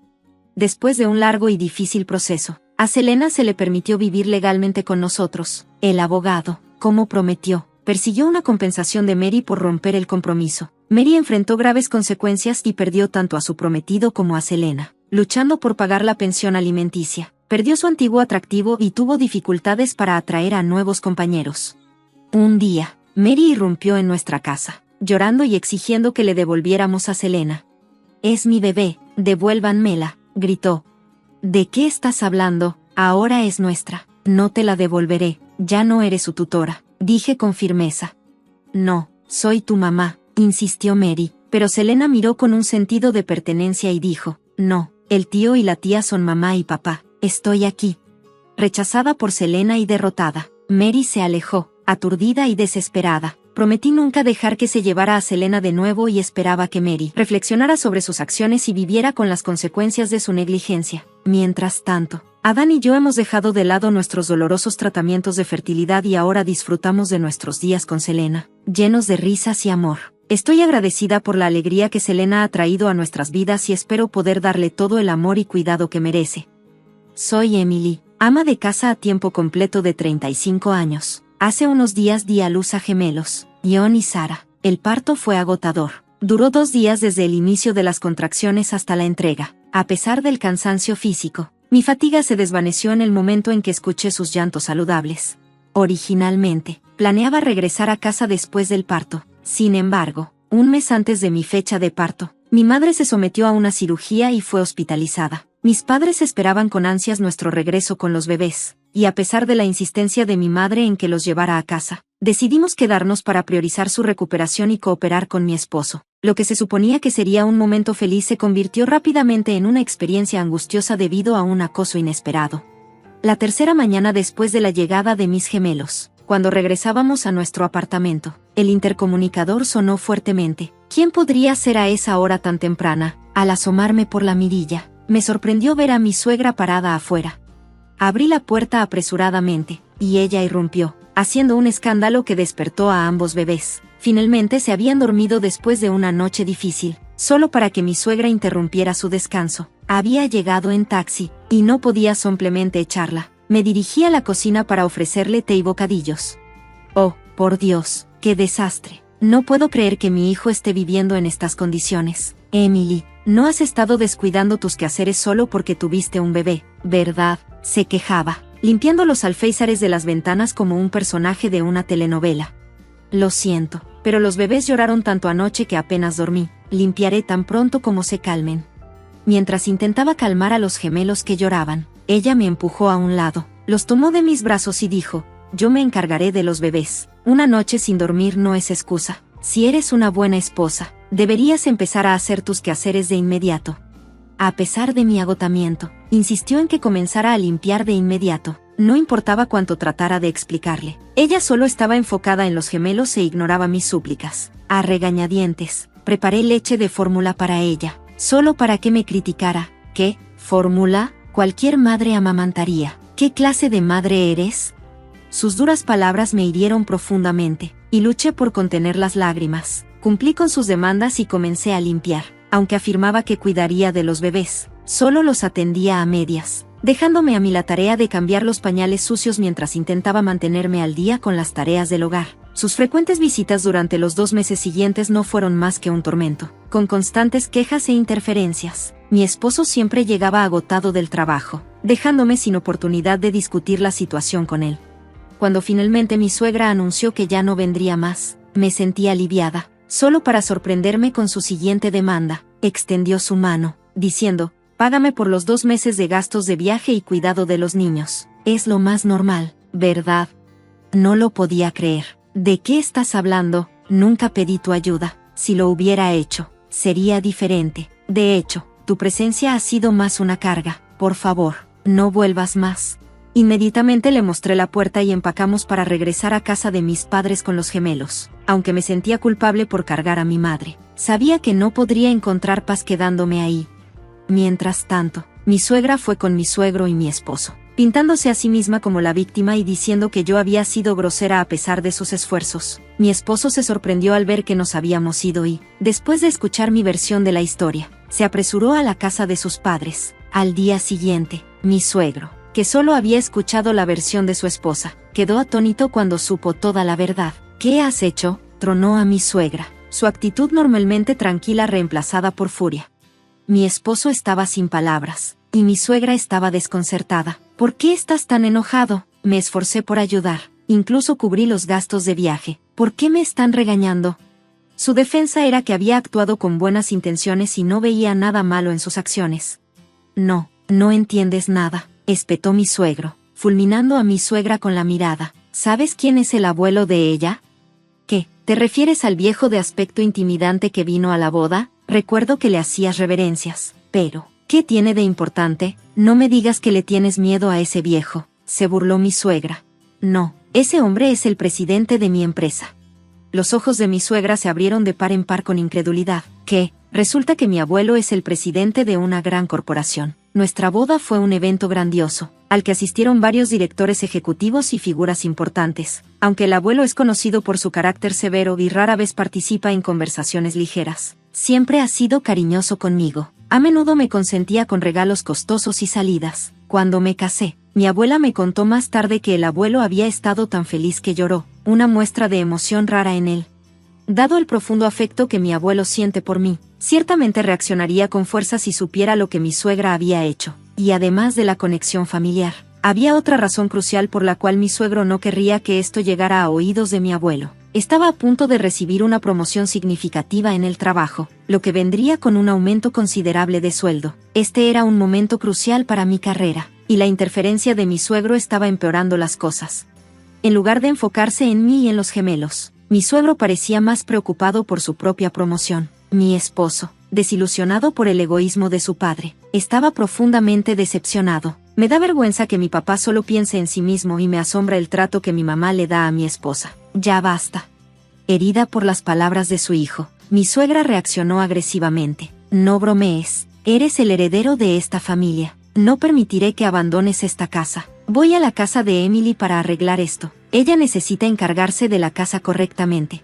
S1: Después de un largo y difícil proceso, a Selena se le permitió vivir legalmente con nosotros. El abogado, como prometió, persiguió una compensación de Mary por romper el compromiso. Mary enfrentó graves consecuencias y perdió tanto a su prometido como a Selena, luchando por pagar la pensión alimenticia. Perdió su antiguo atractivo y tuvo dificultades para atraer a nuevos compañeros. Un día, Mary irrumpió en nuestra casa, llorando y exigiendo que le devolviéramos a Selena. «Es mi bebé, devuélvanmela», gritó. «¿De qué estás hablando? Ahora es nuestra. No te la devolveré, ya no eres su tutora», dije con firmeza. «No, soy tu mamá», insistió Mary, pero Selena miró con un sentido de pertenencia y dijo, «No, el tío y la tía son mamá y papá, estoy aquí». Rechazada por Selena y derrotada, Mary se alejó, aturdida y desesperada. Prometí nunca dejar que se llevara a Selena de nuevo y esperaba que Mary reflexionara sobre sus acciones y viviera con las consecuencias de su negligencia. Mientras tanto, Adán y yo hemos dejado de lado nuestros dolorosos tratamientos de fertilidad y ahora disfrutamos de nuestros días con Selena, llenos de risas y amor. Estoy agradecida por la alegría que Selena ha traído a nuestras vidas y espero poder darle todo el amor y cuidado que merece. Soy Emily, ama de casa a tiempo completo de 35 años. Hace unos días di a luz a gemelos, John y Sarah. El parto fue agotador. Duró 2 días desde el inicio de las contracciones hasta la entrega. A pesar del cansancio físico, mi fatiga se desvaneció en el momento en que escuché sus llantos saludables. Originalmente, planeaba regresar a casa después del parto. Sin embargo, un mes antes de mi fecha de parto, Mi madre se sometió a una cirugía y fue hospitalizada. Mis padres esperaban con ansias nuestro regreso con los bebés, y a pesar de la insistencia de mi madre en que los llevara a casa, decidimos quedarnos para priorizar su recuperación y cooperar con mi esposo. Lo que se suponía que sería un momento feliz se convirtió rápidamente en una experiencia angustiosa debido a un acoso inesperado. La tercera mañana después de la llegada de mis gemelos, cuando regresábamos a nuestro apartamento, el intercomunicador sonó fuertemente. ¿Quién podría ser a esa hora tan temprana? Al asomarme por la mirilla, me sorprendió ver a mi suegra parada afuera. Abrí la puerta apresuradamente, y ella irrumpió, haciendo un escándalo que despertó a ambos bebés. Finalmente se habían dormido después de una noche difícil, solo para que mi suegra interrumpiera su descanso. Había llegado en taxi, y no podía simplemente echarla. Me dirigí a la cocina para ofrecerle té y bocadillos. Oh, por Dios, qué desastre. No puedo creer que mi hijo esté viviendo en estas condiciones. Emily, no has estado descuidando tus quehaceres solo porque tuviste un bebé, ¿verdad? Se quejaba, limpiando los alféizares de las ventanas como un personaje de una telenovela. Lo siento, pero los bebés lloraron tanto anoche que apenas dormí. Limpiaré tan pronto como se calmen. Mientras intentaba calmar a los gemelos que lloraban, ella me empujó a un lado, los tomó de mis brazos y dijo: yo me encargaré de los bebés. Una noche sin dormir no es excusa. Si eres una buena esposa, deberías empezar a hacer tus quehaceres de inmediato. A pesar de mi agotamiento, insistió en que comenzara a limpiar de inmediato. No importaba cuánto tratara de explicarle. Ella solo estaba enfocada en los gemelos e ignoraba mis súplicas. A regañadientes, preparé leche de fórmula para ella, solo para que me criticara. ¿Qué? ¿Fórmula? Cualquier madre amamantaría. ¿Qué clase de madre eres? Sus duras palabras me hirieron profundamente, y luché por contener las lágrimas. Cumplí con sus demandas y comencé a limpiar. Aunque afirmaba que cuidaría de los bebés, solo los atendía a medias, dejándome a mí la tarea de cambiar los pañales sucios mientras intentaba mantenerme al día con las tareas del hogar. Sus frecuentes visitas durante los 2 meses siguientes no fueron más que un tormento, con constantes quejas e interferencias. Mi esposo siempre llegaba agotado del trabajo, dejándome sin oportunidad de discutir la situación con él. Cuando finalmente mi suegra anunció que ya no vendría más, me sentí aliviada, solo para sorprenderme con su siguiente demanda. Extendió su mano, diciendo: págame por los 2 meses de gastos de viaje y cuidado de los niños. Es lo más normal, ¿verdad? No lo podía creer. ¿De qué estás hablando? Nunca pedí tu ayuda. Si lo hubiera hecho, sería diferente. De hecho, tu presencia ha sido más una carga. Por favor, no vuelvas más. Inmediatamente le mostré la puerta y empacamos para regresar a casa de mis padres con los gemelos. Aunque me sentía culpable por cargar a mi madre, sabía que no podría encontrar paz quedándome ahí. Mientras tanto, mi suegra fue con mi suegro y mi esposo, pintándose a sí misma como la víctima y diciendo que yo había sido grosera a pesar de sus esfuerzos. Mi esposo se sorprendió al ver que nos habíamos ido y, después de escuchar mi versión de la historia, se apresuró a la casa de sus padres. Al día siguiente, mi suegro, que solo había escuchado la versión de su esposa, quedó atónito cuando supo toda la verdad. ¿Qué has hecho?, tronó a mi suegra, su actitud normalmente tranquila reemplazada por furia. Mi esposo estaba sin palabras, y mi suegra estaba desconcertada. ¿Por qué estás tan enojado? Me esforcé por ayudar, incluso cubrí los gastos de viaje. ¿Por qué me están regañando? Su defensa era que había actuado con buenas intenciones y no veía nada malo en sus acciones. No entiendes nada, espetó mi suegro, fulminando a mi suegra con la mirada. ¿Sabes quién es el abuelo de ella? ¿Qué? ¿Te refieres al viejo de aspecto intimidante que vino a la boda? Recuerdo que le hacías reverencias. Pero, ¿qué tiene de importante? No me digas que le tienes miedo a ese viejo, se burló mi suegra. No, ese hombre es el presidente de mi empresa. Los ojos de mi suegra se abrieron de par en par con incredulidad. ¿Qué? Resulta que mi abuelo es el presidente de una gran corporación. Nuestra boda fue un evento grandioso, al que asistieron varios directores ejecutivos y figuras importantes. Aunque el abuelo es conocido por su carácter severo y rara vez participa en conversaciones ligeras, siempre ha sido cariñoso conmigo. A menudo me consentía con regalos costosos y salidas. Cuando me casé, mi abuela me contó más tarde que el abuelo había estado tan feliz que lloró, una muestra de emoción rara en él. Dado el profundo afecto que mi abuelo siente por mí, ciertamente reaccionaría con fuerza si supiera lo que mi suegra había hecho. Y además de la conexión familiar, había otra razón crucial por la cual mi suegro no querría que esto llegara a oídos de mi abuelo. Estaba a punto de recibir una promoción significativa en el trabajo, lo que vendría con un aumento considerable de sueldo. Este era un momento crucial para mi carrera, y la interferencia de mi suegro estaba empeorando las cosas. En lugar de enfocarse en mí y en los gemelos, mi suegro parecía más preocupado por su propia promoción. Mi esposo, desilusionado por el egoísmo de su padre, estaba profundamente decepcionado. Me da vergüenza que mi papá solo piense en sí mismo y me asombra el trato que mi mamá le da a mi esposa. Ya basta. Herida por las palabras de su hijo, mi suegra reaccionó agresivamente. No bromees, eres el heredero de esta familia. No permitiré que abandones esta casa. Voy a la casa de Emily para arreglar esto. Ella necesita encargarse de la casa correctamente.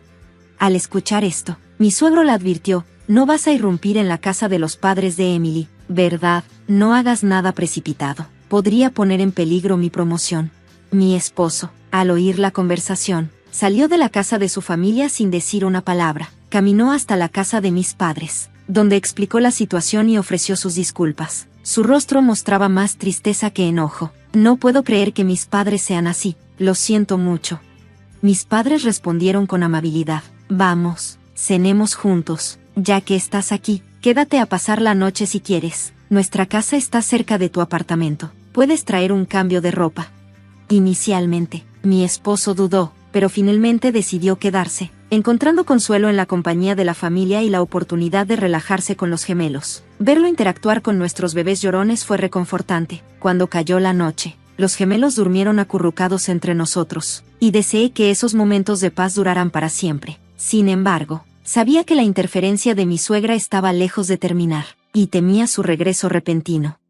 S1: Al escuchar esto, mi suegro la advirtió: no vas a irrumpir en la casa de los padres de Emily, ¿verdad? No hagas nada precipitado. Podría poner en peligro mi promoción. Mi esposo, al oír la conversación, salió de la casa de su familia sin decir una palabra. Caminó hasta la casa de mis padres, donde explicó la situación y ofreció sus disculpas. Su rostro mostraba más tristeza que enojo. No puedo creer que mis padres sean así. Lo siento mucho. Mis padres respondieron con amabilidad. Vamos, cenemos juntos. Ya que estás aquí, quédate a pasar la noche si quieres. Nuestra casa está cerca de tu apartamento. Puedes traer un cambio de ropa. Inicialmente, mi esposo dudó, pero finalmente decidió quedarse, encontrando consuelo en la compañía de la familia y la oportunidad de relajarse con los gemelos. Verlo interactuar con nuestros bebés llorones fue reconfortante. Cuando cayó la noche, los gemelos durmieron acurrucados entre nosotros, y deseé que esos momentos de paz duraran para siempre. Sin embargo, sabía que la interferencia de mi suegra estaba lejos de terminar, y temía su regreso repentino.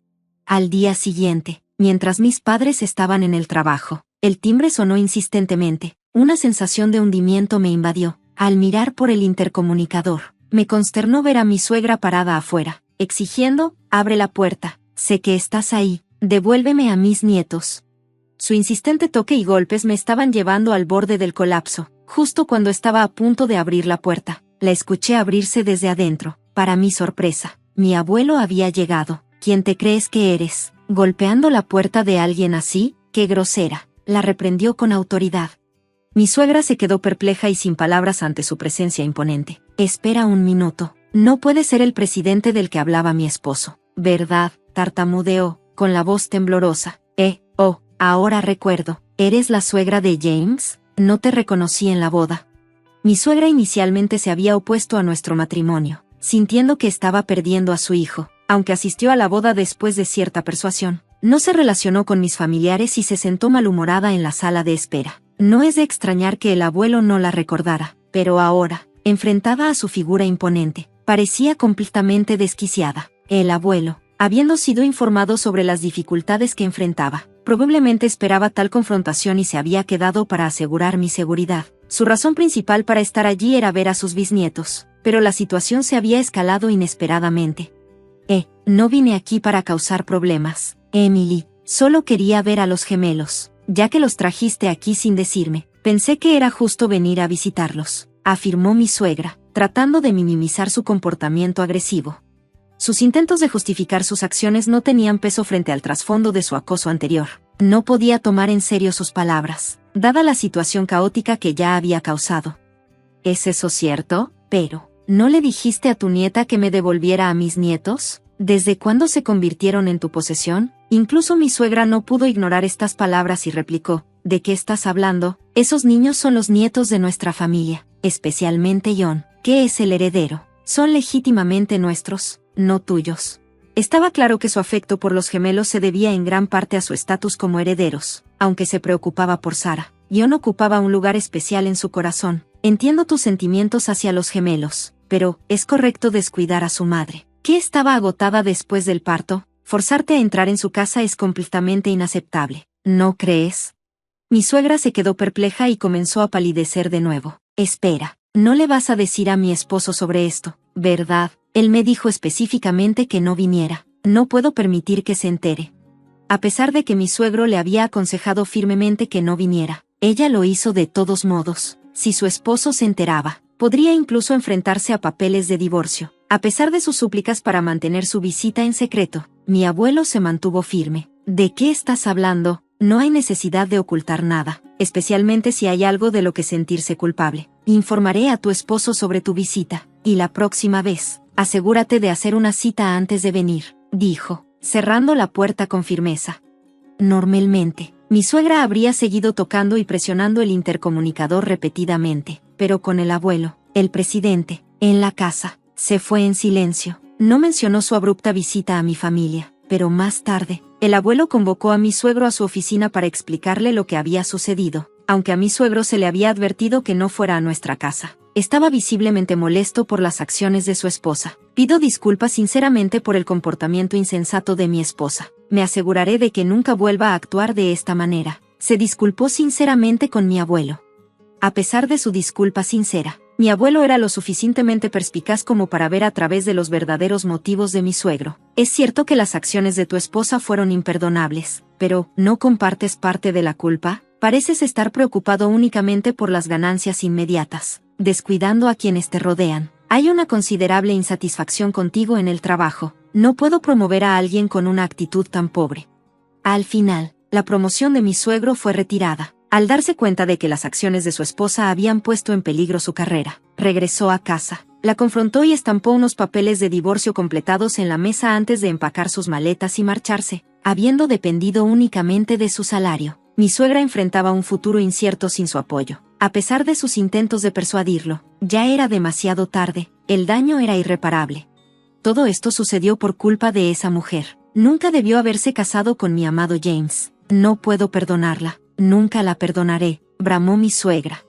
S1: Al día siguiente, mientras mis padres estaban en el trabajo, el timbre sonó insistentemente. Una sensación de hundimiento me invadió. Al mirar por el intercomunicador, me consternó ver a mi suegra parada afuera, exigiendo: abre la puerta, sé que estás ahí, devuélveme a mis nietos. Su insistente toque y golpes me estaban llevando al borde del colapso. Justo cuando estaba a punto de abrir la puerta, la escuché abrirse desde adentro. Para mi sorpresa, mi abuelo había llegado. ¿Quién te crees que eres? Golpeando la puerta de alguien así, qué grosera, la reprendió con autoridad. Mi suegra se quedó perpleja y sin palabras ante su presencia imponente. Espera un minuto, no puede ser el presidente del que hablaba mi esposo, ¿verdad? Tartamudeó, con la voz temblorosa. Ahora recuerdo, ¿eres la suegra de James? No te reconocí en la boda. Mi suegra inicialmente se había opuesto a nuestro matrimonio, sintiendo que estaba perdiendo a su hijo, aunque asistió a la boda después de cierta persuasión. No se relacionó con mis familiares y se sentó malhumorada en la sala de espera. No es de extrañar que el abuelo no la recordara, pero ahora, enfrentada a su figura imponente, parecía completamente desquiciada. El abuelo, habiendo sido informado sobre las dificultades que enfrentaba, probablemente esperaba tal confrontación y se había quedado para asegurar mi seguridad. Su razón principal para estar allí era ver a sus bisnietos, pero la situación se había escalado inesperadamente. No vine aquí para causar problemas, Emily, solo quería ver a los gemelos. Ya que los trajiste aquí sin decirme, pensé que era justo venir a visitarlos, afirmó mi suegra, tratando de minimizar su comportamiento agresivo. Sus intentos de justificar sus acciones no tenían peso frente al trasfondo de su acoso anterior. No podía tomar en serio sus palabras, dada la situación caótica que ya había causado. ¿Es eso cierto? Pero, ¿no le dijiste a tu nieta que me devolviera a mis nietos? ¿Desde cuándo se convirtieron en tu posesión? Incluso mi suegra no pudo ignorar estas palabras y replicó: ¿de qué estás hablando? Esos niños son los nietos de nuestra familia, especialmente John, que es el heredero. Son legítimamente nuestros, no tuyos. Estaba claro que su afecto por los gemelos se debía en gran parte a su estatus como herederos, aunque se preocupaba por Sarah. John ocupaba un lugar especial en su corazón. Entiendo tus sentimientos hacia los gemelos, pero es correcto descuidar a su madre, que estaba agotada después del parto. Forzarte a entrar en su casa es completamente inaceptable, ¿no crees? Mi suegra se quedó perpleja y comenzó a palidecer de nuevo. Espera, no le vas a decir a mi esposo sobre esto, ¿verdad? Él me dijo específicamente que no viniera. No puedo permitir que se entere. A pesar de que mi suegro le había aconsejado firmemente que no viniera, ella lo hizo de todos modos. Si su esposo se enteraba, podría incluso enfrentarse a papeles de divorcio. A pesar de sus súplicas para mantener su visita en secreto, mi abuelo se mantuvo firme. ¿De qué estás hablando? No hay necesidad de ocultar nada. especialmente si hay algo de lo que sentirse culpable. Informaré a tu esposo sobre tu visita, y la próxima vez, asegúrate de hacer una cita antes de venir, dijo, cerrando la puerta con firmeza. Normalmente, mi suegra habría seguido tocando y presionando el intercomunicador repetidamente, pero con el abuelo, el presidente, en la casa, se fue en silencio. No mencionó su abrupta visita a mi familia, pero más tarde, el abuelo convocó a mi suegro a su oficina para explicarle lo que había sucedido, aunque a mi suegro se le había advertido que no fuera a nuestra casa. Estaba visiblemente molesto por las acciones de su esposa. Pido disculpas sinceramente por el comportamiento insensato de mi esposa. Me aseguraré de que nunca vuelva a actuar de esta manera. Se disculpó sinceramente con mi abuelo. A pesar de su disculpa sincera, mi abuelo era lo suficientemente perspicaz como para ver a través de los verdaderos motivos de mi suegro. Es cierto que las acciones de tu esposa fueron imperdonables, pero ¿no compartes parte de la culpa? Pareces estar preocupado únicamente por las ganancias inmediatas, descuidando a quienes te rodean. Hay una considerable insatisfacción contigo en el trabajo. No puedo promover a alguien con una actitud tan pobre. Al final, la promoción de mi suegro fue retirada. Al darse cuenta de que las acciones de su esposa habían puesto en peligro su carrera, regresó a casa, la confrontó y estampó unos papeles de divorcio completados en la mesa antes de empacar sus maletas y marcharse, habiendo dependido únicamente de su salario. Mi suegra enfrentaba un futuro incierto sin su apoyo. A pesar de sus intentos de persuadirlo, ya era demasiado tarde, el daño era irreparable. Todo esto sucedió por culpa de esa mujer. Nunca debió haberse casado con mi amado James. No puedo perdonarla. Nunca la perdonaré, bramó mi suegra.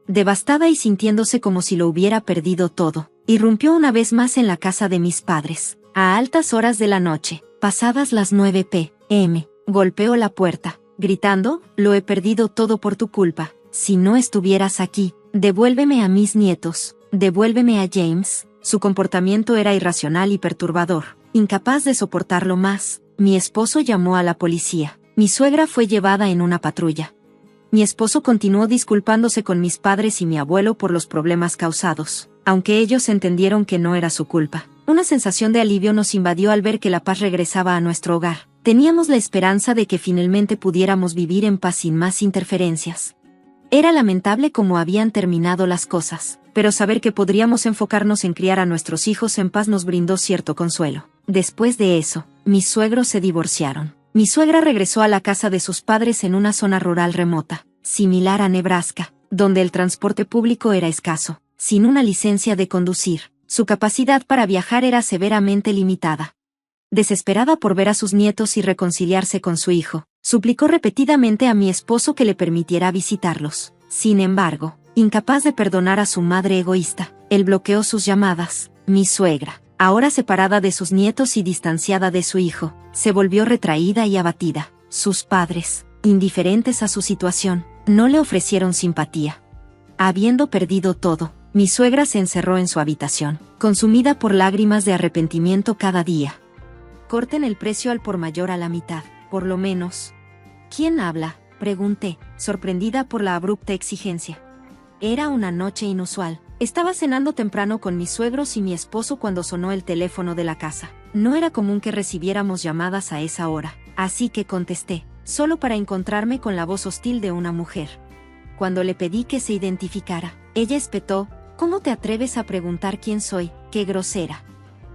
S1: Devastada y sintiéndose como si lo hubiera perdido todo, irrumpió una vez más en la casa de mis padres. A altas horas de la noche, pasadas las 9 p.m., golpeó la puerta, gritando, «Lo he perdido todo por tu culpa. Si no estuvieras aquí, devuélveme a mis nietos, devuélveme a James». Su comportamiento era irracional y perturbador. Incapaz de soportarlo más, mi esposo llamó a la policía. Mi suegra fue llevada en una patrulla. Mi esposo continuó disculpándose con mis padres y mi abuelo por los problemas causados, aunque ellos entendieron que no era su culpa. Una sensación de alivio nos invadió al ver que la paz regresaba a nuestro hogar. Teníamos la esperanza de que finalmente pudiéramos vivir en paz sin más interferencias. Era lamentable cómo habían terminado las cosas, pero saber que podríamos enfocarnos en criar a nuestros hijos en paz nos brindó cierto consuelo. Después de eso, mis suegros se divorciaron. Mi suegra regresó a la casa de sus padres en una zona rural remota, similar a Nebraska, donde el transporte público era escaso. Sin una licencia de conducir, su capacidad para viajar era severamente limitada. Desesperada por ver a sus nietos y reconciliarse con su hijo, suplicó repetidamente a mi esposo que le permitiera visitarlos. Sin embargo, incapaz de perdonar a su madre egoísta, él bloqueó sus llamadas. Mi suegra, ahora separada de sus nietos y distanciada de su hijo, se volvió retraída y abatida. Sus padres, indiferentes a su situación, no le ofrecieron simpatía. Habiendo perdido todo, mi suegra se encerró en su habitación, consumida por lágrimas de arrepentimiento cada día. Corten el precio al por mayor a la mitad, por lo menos. ¿Quién habla?, pregunté, sorprendida por la abrupta exigencia. Era una noche inusual. Estaba cenando temprano con mis suegros y mi esposo cuando sonó el teléfono de la casa. No era común que recibiéramos llamadas a esa hora, así que contesté, solo para encontrarme con la voz hostil de una mujer. Cuando le pedí que se identificara, ella espetó, «¿Cómo te atreves a preguntar quién soy? ¡Qué grosera!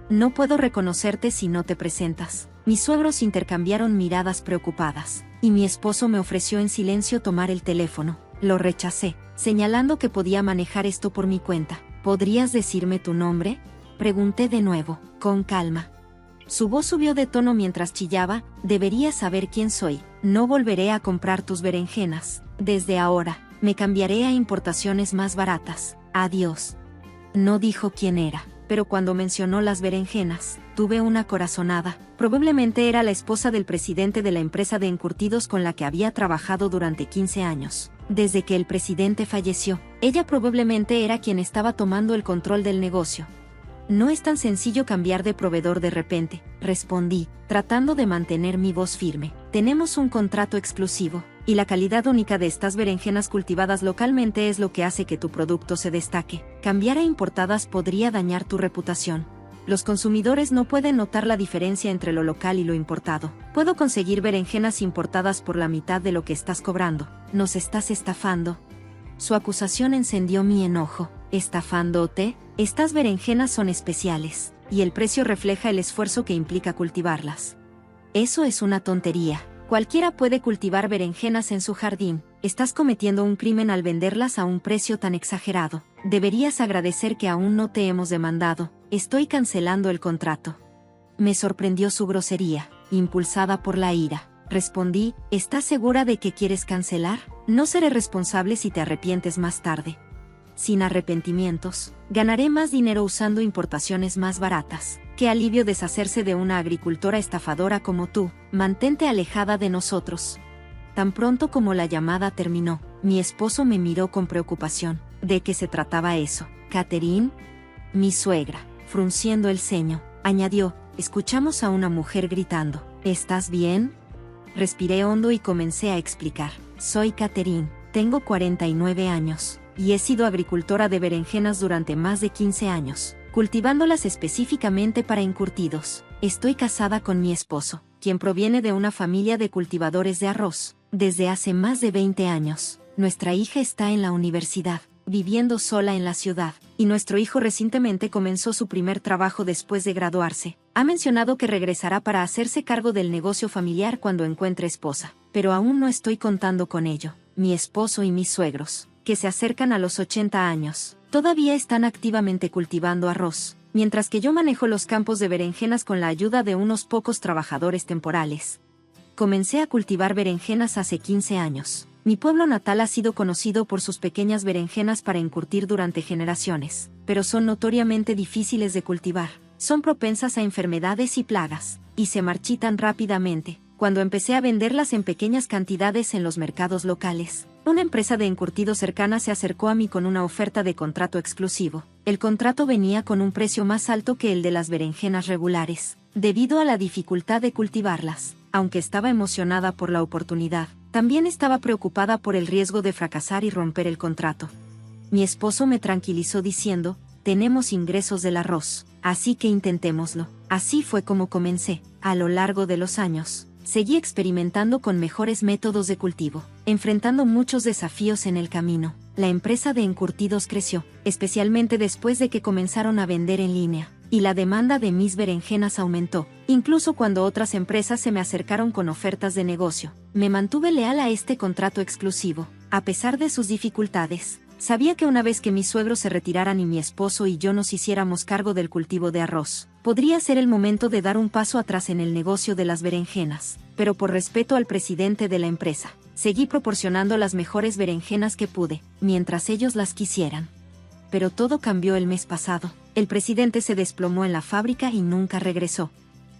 S1: No puedo reconocerte si no te presentas». Mis suegros intercambiaron miradas preocupadas, y mi esposo me ofreció en silencio tomar el teléfono. Lo rechacé, señalando que podía manejar esto por mi cuenta. «¿Podrías decirme tu nombre?», pregunté de nuevo, con calma. Su voz subió de tono mientras chillaba, «Deberías saber quién soy. No volveré a comprar tus berenjenas. Desde ahora, me cambiaré a importaciones más baratas. Adiós». No dijo quién era, pero cuando mencionó las berenjenas, tuve una corazonada. Probablemente era la esposa del presidente de la empresa de encurtidos con la que había trabajado durante 15 años. Desde que el presidente falleció, ella probablemente era quien estaba tomando el control del negocio. «No es tan sencillo cambiar de proveedor de repente», respondí, tratando de mantener mi voz firme. «Tenemos un contrato exclusivo, y la calidad única de estas berenjenas cultivadas localmente es lo que hace que tu producto se destaque. Cambiar a importadas podría dañar tu reputación». Los consumidores no pueden notar la diferencia entre lo local y lo importado. Puedo conseguir berenjenas importadas por la mitad de lo que estás cobrando. ¿Nos estás estafando? Su acusación encendió mi enojo. ¿Estafándote? Estas berenjenas son especiales, y el precio refleja el esfuerzo que implica cultivarlas. Eso es una tontería. Cualquiera puede cultivar berenjenas en su jardín. Estás cometiendo un crimen al venderlas a un precio tan exagerado. Deberías agradecer que aún no te hemos demandado. Estoy cancelando el contrato. Me sorprendió su grosería, impulsada por la ira. Respondí, ¿estás segura de que quieres cancelar? No seré responsable si te arrepientes más tarde. Sin arrepentimientos, ganaré más dinero usando importaciones más baratas. Qué alivio deshacerse de una agricultora estafadora como tú. Mantente alejada de nosotros. Tan pronto como la llamada terminó, mi esposo me miró con preocupación. ¿De qué se trataba eso? ¿Catherine? Mi suegra, frunciendo el ceño, añadió, escuchamos a una mujer gritando. ¿Estás bien? Respiré hondo y comencé a explicar. Soy Catherine, tengo 49 años, y he sido agricultora de berenjenas durante más de 15 años, cultivándolas específicamente para encurtidos. Estoy casada con mi esposo, quien proviene de una familia de cultivadores de arroz. Desde hace más de 20 años, nuestra hija está en la universidad, viviendo sola en la ciudad, y nuestro hijo recientemente comenzó su primer trabajo después de graduarse. Ha mencionado que regresará para hacerse cargo del negocio familiar cuando encuentre esposa, pero aún no estoy contando con ello. Mi esposo y mis suegros, que se acercan a los 80 años, todavía están activamente cultivando arroz, mientras que yo manejo los campos de berenjenas con la ayuda de unos pocos trabajadores temporales. Comencé a cultivar berenjenas hace 15 años. Mi pueblo natal ha sido conocido por sus pequeñas berenjenas para encurtir durante generaciones, pero son notoriamente difíciles de cultivar. Son propensas a enfermedades y plagas, y se marchitan rápidamente. Cuando empecé a venderlas en pequeñas cantidades en los mercados locales, una empresa de encurtido cercana se acercó a mí con una oferta de contrato exclusivo. El contrato venía con un precio más alto que el de las berenjenas regulares, debido a la dificultad de cultivarlas. Aunque estaba emocionada por la oportunidad, también estaba preocupada por el riesgo de fracasar y romper el contrato. Mi esposo me tranquilizó diciendo, tenemos ingresos del arroz, así que intentémoslo. Así fue como comencé. A lo largo de los años, seguí experimentando con mejores métodos de cultivo, enfrentando muchos desafíos en el camino. La empresa de encurtidos creció, especialmente después de que comenzaron a vender en línea, y la demanda de mis berenjenas aumentó, incluso cuando otras empresas se me acercaron con ofertas de negocio. Me mantuve leal a este contrato exclusivo, a pesar de sus dificultades. Sabía que una vez que mis suegros se retiraran y mi esposo y yo nos hiciéramos cargo del cultivo de arroz, podría ser el momento de dar un paso atrás en el negocio de las berenjenas, pero por respeto al presidente de la empresa, seguí proporcionando las mejores berenjenas que pude, mientras ellos las quisieran. Pero todo cambió el mes pasado. El presidente se desplomó en la fábrica y nunca regresó.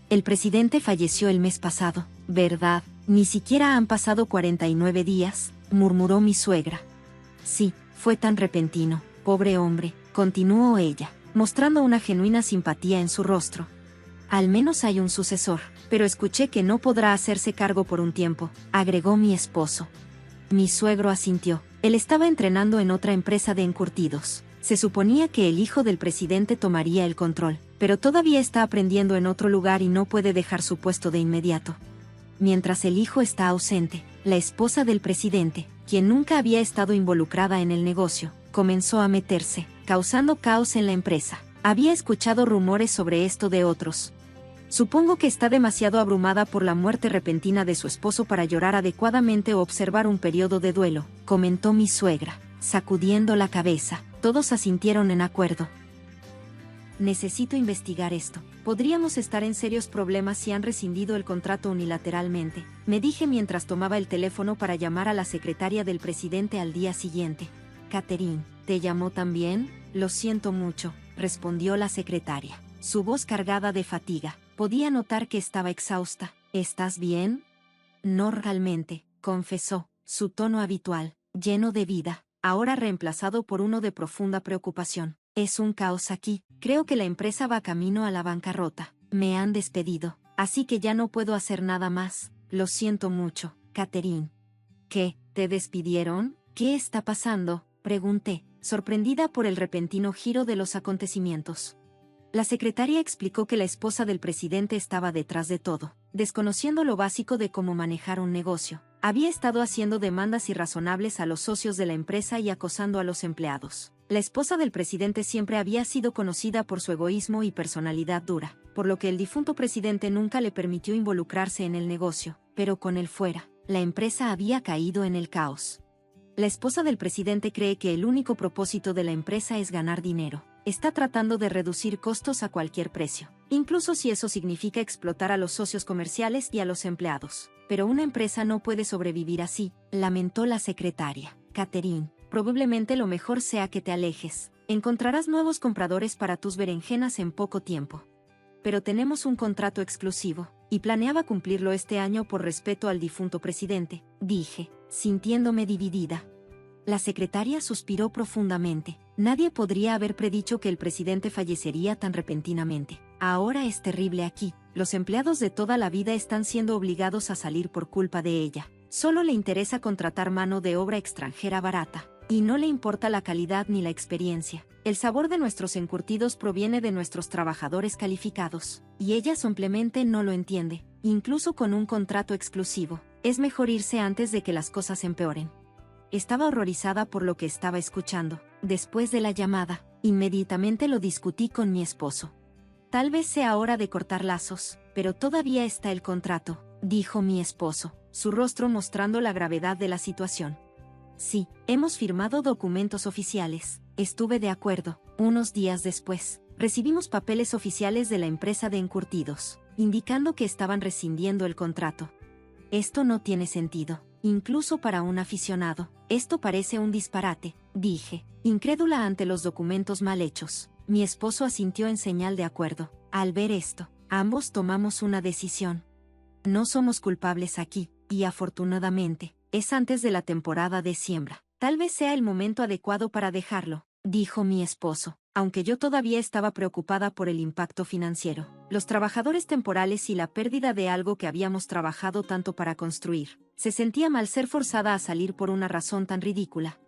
S1: El presidente falleció el mes pasado, ¿verdad? Ni siquiera han pasado 49 días, murmuró mi suegra. Sí, fue tan repentino, pobre hombre, continuó ella, mostrando una genuina simpatía en su rostro. Al menos hay un sucesor, pero escuché que no podrá hacerse cargo por un tiempo, agregó mi esposo. Mi suegro asintió. Él estaba entrenando en otra empresa de encurtidos. Se suponía que el hijo del presidente tomaría el control, pero todavía está aprendiendo en otro lugar y no puede dejar su puesto de inmediato. Mientras el hijo está ausente, la esposa del presidente, quien nunca había estado involucrada en el negocio, comenzó a meterse, causando caos en la empresa. Había escuchado rumores sobre esto de otros. Supongo que está demasiado abrumada por la muerte repentina de su esposo para llorar adecuadamente o observar un periodo de duelo, comentó mi suegra, sacudiendo la cabeza. Todos asintieron en acuerdo. Necesito investigar esto. Podríamos estar en serios problemas si han rescindido el contrato unilateralmente, me dije mientras tomaba el teléfono para llamar a la secretaria del presidente al día siguiente. Catherine, ¿te llamó también? Lo siento mucho, respondió la secretaria, su voz cargada de fatiga. Podía notar que estaba exhausta. ¿Estás bien? No realmente, confesó, su tono habitual, lleno de vida, ahora reemplazado por uno de profunda preocupación. Es un caos aquí. Creo que la empresa va camino a la bancarrota. Me han despedido, así que ya no puedo hacer nada más. Lo siento mucho, Catherine. ¿Qué? ¿Te despidieron? ¿Qué está pasando?, pregunté, sorprendida por el repentino giro de los acontecimientos. La secretaria explicó que la esposa del presidente estaba detrás de todo, desconociendo lo básico de cómo manejar un negocio. Había estado haciendo demandas irrazonables a los socios de la empresa y acosando a los empleados. La esposa del presidente siempre había sido conocida por su egoísmo y personalidad dura, por lo que el difunto presidente nunca le permitió involucrarse en el negocio, pero con él fuera, la empresa había caído en el caos. La esposa del presidente cree que el único propósito de la empresa es ganar dinero. Está tratando de reducir costos a cualquier precio, incluso si eso significa explotar a los socios comerciales y a los empleados. Pero una empresa no puede sobrevivir así, lamentó la secretaria. Catherine, probablemente lo mejor sea que te alejes. Encontrarás nuevos compradores para tus berenjenas en poco tiempo. Pero tenemos un contrato exclusivo, y planeaba cumplirlo este año por respeto al difunto presidente, dije, sintiéndome dividida. La secretaria suspiró profundamente. Nadie podría haber predicho que el presidente fallecería tan repentinamente. Ahora es terrible aquí. Los empleados de toda la vida están siendo obligados a salir por culpa de ella. Solo le interesa contratar mano de obra extranjera barata. Y no le importa la calidad ni la experiencia. El sabor de nuestros encurtidos proviene de nuestros trabajadores calificados. Y ella simplemente no lo entiende. Incluso con un contrato exclusivo. Es mejor irse antes de que las cosas empeoren. Estaba horrorizada por lo que estaba escuchando. Después de la llamada, inmediatamente lo discutí con mi esposo. Tal vez sea hora de cortar lazos, pero todavía está el contrato, dijo mi esposo, su rostro mostrando la gravedad de la situación. Sí, hemos firmado documentos oficiales. Estuve de acuerdo. Unos días después, recibimos papeles oficiales de la empresa de encurtidos, indicando que estaban rescindiendo el contrato. Esto no tiene sentido. Incluso para un aficionado, esto parece un disparate, dije, incrédula ante los documentos mal hechos. Mi esposo asintió en señal de acuerdo. Al ver esto, ambos tomamos una decisión. No somos culpables aquí, y afortunadamente, es antes de la temporada de siembra. Tal vez sea el momento adecuado para dejarlo, dijo mi esposo, aunque yo todavía estaba preocupada por el impacto financiero, los trabajadores temporales y la pérdida de algo que habíamos trabajado tanto para construir. Se sentía mal ser forzada a salir por una razón tan ridícula.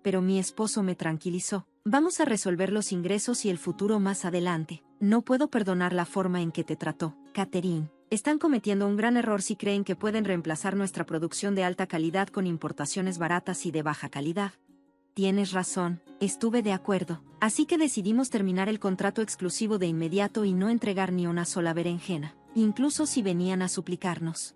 S1: Pero mi esposo me tranquilizó. Vamos a resolver los ingresos y el futuro más adelante. No puedo perdonar la forma en que te trató, Catherine. Están cometiendo un gran error si creen que pueden reemplazar nuestra producción de alta calidad con importaciones baratas y de baja calidad. Tienes razón, estuve de acuerdo. Así que decidimos terminar el contrato exclusivo de inmediato y no entregar ni una sola berenjena, incluso si venían a suplicarnos.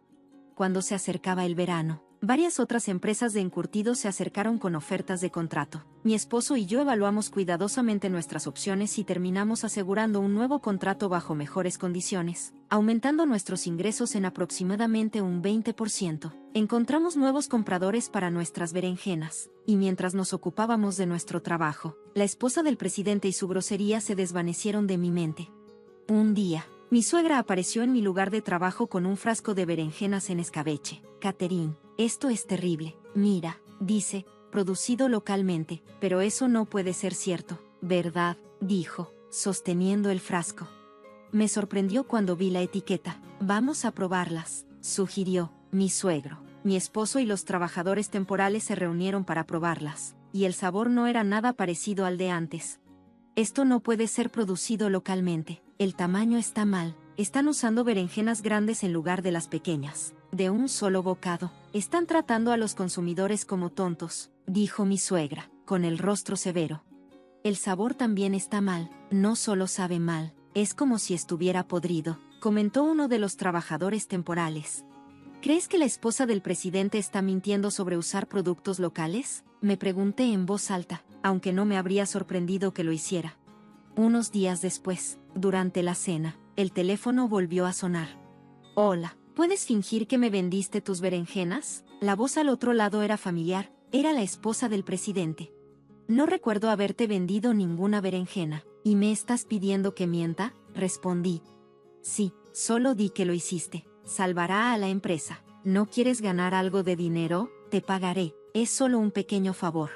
S1: Cuando se acercaba el verano, varias otras empresas de encurtidos se acercaron con ofertas de contrato. Mi esposo y yo evaluamos cuidadosamente nuestras opciones y terminamos asegurando un nuevo contrato bajo mejores condiciones, aumentando nuestros ingresos en aproximadamente un 20%. Encontramos nuevos compradores para nuestras berenjenas, y mientras nos ocupábamos de nuestro trabajo, la esposa del presidente y su grosería se desvanecieron de mi mente. Un día, mi suegra apareció en mi lugar de trabajo con un frasco de berenjenas en escabeche. Catherine, esto es terrible. Mira, dice, producido localmente, pero eso no puede ser cierto, ¿verdad?, dijo, sosteniendo el frasco. Me sorprendió cuando vi la etiqueta. Vamos a probarlas, sugirió mi suegro. Mi esposo y los trabajadores temporales se reunieron para probarlas, y el sabor no era nada parecido al de antes. Esto no puede ser producido localmente. El tamaño está mal. Están usando berenjenas grandes en lugar de las pequeñas, de un solo bocado. Están tratando a los consumidores como tontos, dijo mi suegra, con el rostro severo. El sabor también está mal. No solo sabe mal, es como si estuviera podrido, comentó uno de los trabajadores temporales. ¿Crees que la esposa del presidente está mintiendo sobre usar productos locales?, me pregunté en voz alta, aunque no me habría sorprendido que lo hiciera. Unos días después, durante la cena, el teléfono volvió a sonar. Hola, ¿puedes fingir que me vendiste tus berenjenas? La voz al otro lado era familiar, era la esposa del presidente. No recuerdo haberte vendido ninguna berenjena. ¿Y me estás pidiendo que mienta?, respondí. Sí, solo di que lo hiciste. Salvará a la empresa. ¿No quieres ganar algo de dinero? Te pagaré. Es solo un pequeño favor.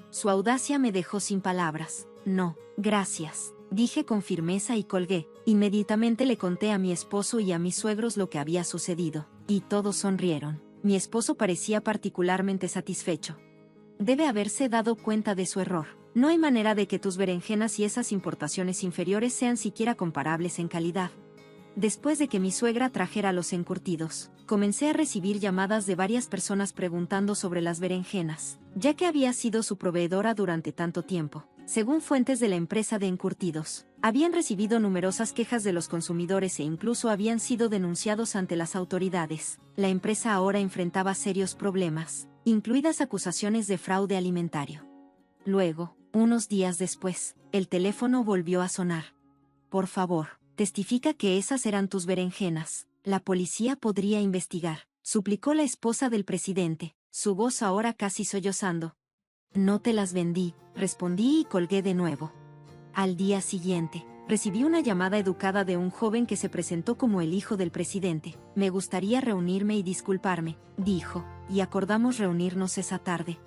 S1: Su audacia me dejó sin palabras. No, gracias, dije con firmeza y colgué. Inmediatamente le conté a mi esposo y a mis suegros lo que había sucedido, y todos sonrieron. Mi esposo parecía particularmente satisfecho. Debe haberse dado cuenta de su error. No hay manera de que tus berenjenas y esas importaciones inferiores sean siquiera comparables en calidad. Después de que mi suegra trajera los encurtidos, comencé a recibir llamadas de varias personas preguntando sobre las berenjenas, ya que había sido su proveedora durante tanto tiempo. Según fuentes de la empresa de encurtidos, habían recibido numerosas quejas de los consumidores e incluso habían sido denunciados ante las autoridades. La empresa ahora enfrentaba serios problemas, incluidas acusaciones de fraude alimentario. Luego, unos días después, el teléfono volvió a sonar. Por favor, testifica que esas eran tus berenjenas. La policía podría investigar, suplicó la esposa del presidente, su voz ahora casi sollozando. No te las vendí, respondí y colgué de nuevo. Al día siguiente, recibí una llamada educada de un joven que se presentó como el hijo del presidente. Me gustaría reunirme y disculparme, dijo, y acordamos reunirnos esa tarde.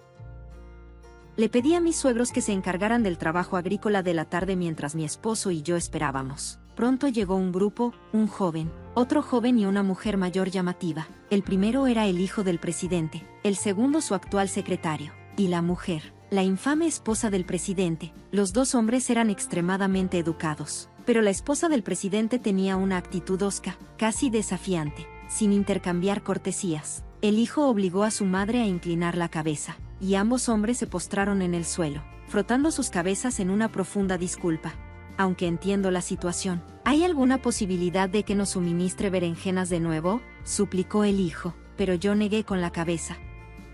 S1: Le pedí a mis suegros que se encargaran del trabajo agrícola de la tarde mientras mi esposo y yo esperábamos. Pronto llegó un grupo, un joven, otro joven y una mujer mayor llamativa. El primero era el hijo del presidente, el segundo su actual secretario, y la mujer, la infame esposa del presidente. Los dos hombres eran extremadamente educados, pero la esposa del presidente tenía una actitud hosca, casi desafiante. Sin intercambiar cortesías, el hijo obligó a su madre a inclinar la cabeza, y ambos hombres se postraron en el suelo, frotando sus cabezas en una profunda disculpa. Aunque entiendo la situación, ¿hay alguna posibilidad de que nos suministre berenjenas de nuevo?, suplicó el hijo, pero yo negué con la cabeza.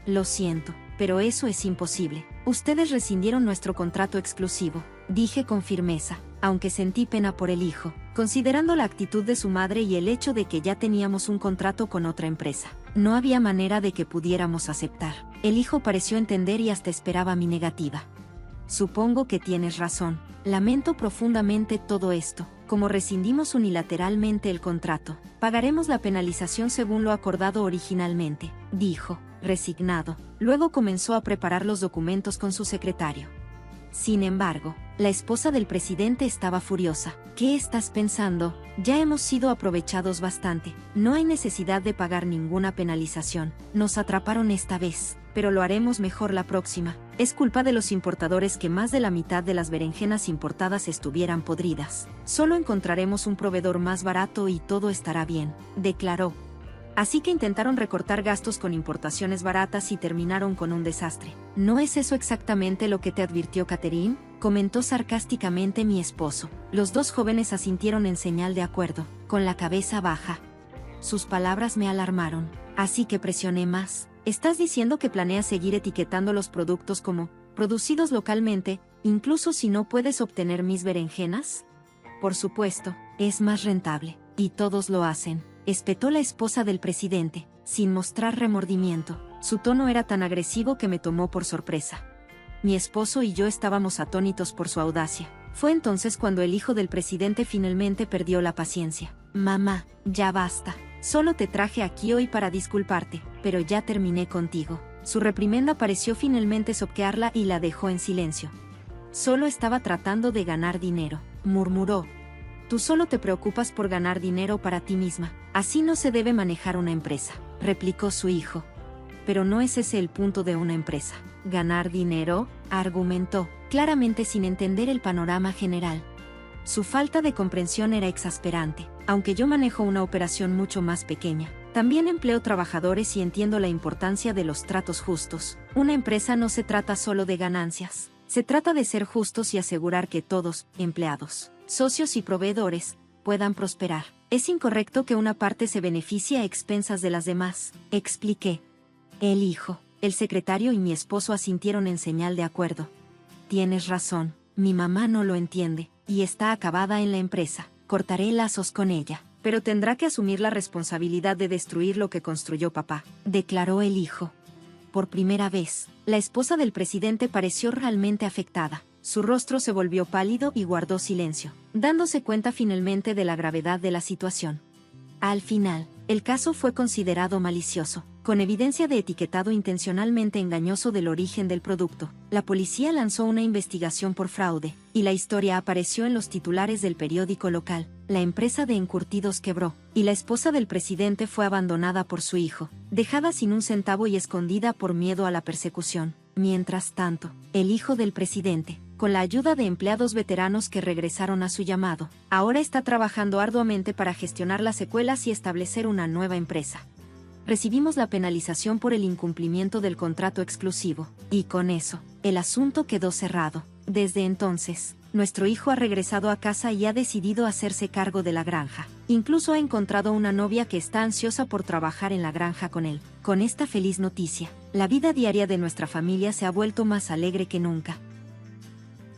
S1: Lo siento, pero eso es imposible. Ustedes rescindieron nuestro contrato exclusivo, dije con firmeza, aunque sentí pena por el hijo, considerando la actitud de su madre y el hecho de que ya teníamos un contrato con otra empresa. No había manera de que pudiéramos aceptar. El hijo pareció entender y hasta esperaba mi negativa. Supongo que tienes razón. Lamento profundamente todo esto. Como rescindimos unilateralmente el contrato, pagaremos la penalización según lo acordado originalmente, dijo, resignado. Luego comenzó a preparar los documentos con su secretario. Sin embargo, la esposa del presidente estaba furiosa. ¿Qué estás pensando? Ya hemos sido aprovechados bastante. No hay necesidad de pagar ninguna penalización. Nos atraparon esta vez, pero lo haremos mejor la próxima. Es culpa de los importadores que más de la mitad de las berenjenas importadas estuvieran podridas. Solo encontraremos un proveedor más barato y todo estará bien, declaró. Así que intentaron recortar gastos con importaciones baratas y terminaron con un desastre. ¿No es eso exactamente lo que te advirtió Catherine?, comentó sarcásticamente mi esposo. Los dos jóvenes asintieron en señal de acuerdo, con la cabeza baja. Sus palabras me alarmaron, así que presioné más. ¿Estás diciendo que planeas seguir etiquetando los productos como producidos localmente, incluso si no puedes obtener mis berenjenas? Por supuesto, es más rentable, y todos lo hacen, espetó la esposa del presidente, sin mostrar remordimiento. Su tono era tan agresivo que me tomó por sorpresa. Mi esposo y yo estábamos atónitos por su audacia. Fue entonces cuando el hijo del presidente finalmente perdió la paciencia. Mamá, ya basta. Solo te traje aquí hoy para disculparte, pero ya terminé contigo. Su reprimenda pareció finalmente sopquearla y la dejó en silencio. Solo estaba tratando de ganar dinero, murmuró. Tú solo te preocupas por ganar dinero para ti misma. Así no se debe manejar una empresa, replicó su hijo. Pero no es ese el punto de una empresa. ¿Ganar dinero?, argumentó, claramente sin entender el panorama general. Su falta de comprensión era exasperante. Aunque yo manejo una operación mucho más pequeña, también empleo trabajadores y entiendo la importancia de los tratos justos. Una empresa no se trata solo de ganancias. Se trata de ser justos y asegurar que todos, empleados, socios y proveedores, puedan prosperar. Es incorrecto que una parte se beneficie a expensas de las demás, expliqué. El hijo, el secretario y mi esposo asintieron en señal de acuerdo. Tienes razón, mi mamá no lo entiende, y está acabada en la empresa. Cortaré lazos con ella, pero tendrá que asumir la responsabilidad de destruir lo que construyó papá, declaró el hijo. Por primera vez, la esposa del presidente pareció realmente afectada. Su rostro se volvió pálido y guardó silencio, dándose cuenta finalmente de la gravedad de la situación. Al final, el caso fue considerado malicioso, con evidencia de etiquetado intencionalmente engañoso del origen del producto. La policía lanzó una investigación por fraude, y la historia apareció en los titulares del periódico local. La empresa de encurtidos quebró, y la esposa del presidente fue abandonada por su hijo, dejada sin un centavo y escondida por miedo a la persecución. Mientras tanto, el hijo del presidente, con la ayuda de empleados veteranos que regresaron a su llamado, ahora está trabajando arduamente para gestionar las secuelas y establecer una nueva empresa. Recibimos la penalización por el incumplimiento del contrato exclusivo, y con eso, el asunto quedó cerrado. Desde entonces, nuestro hijo ha regresado a casa y ha decidido hacerse cargo de la granja. Incluso ha encontrado una novia que está ansiosa por trabajar en la granja con él. Con esta feliz noticia, la vida diaria de nuestra familia se ha vuelto más alegre que nunca.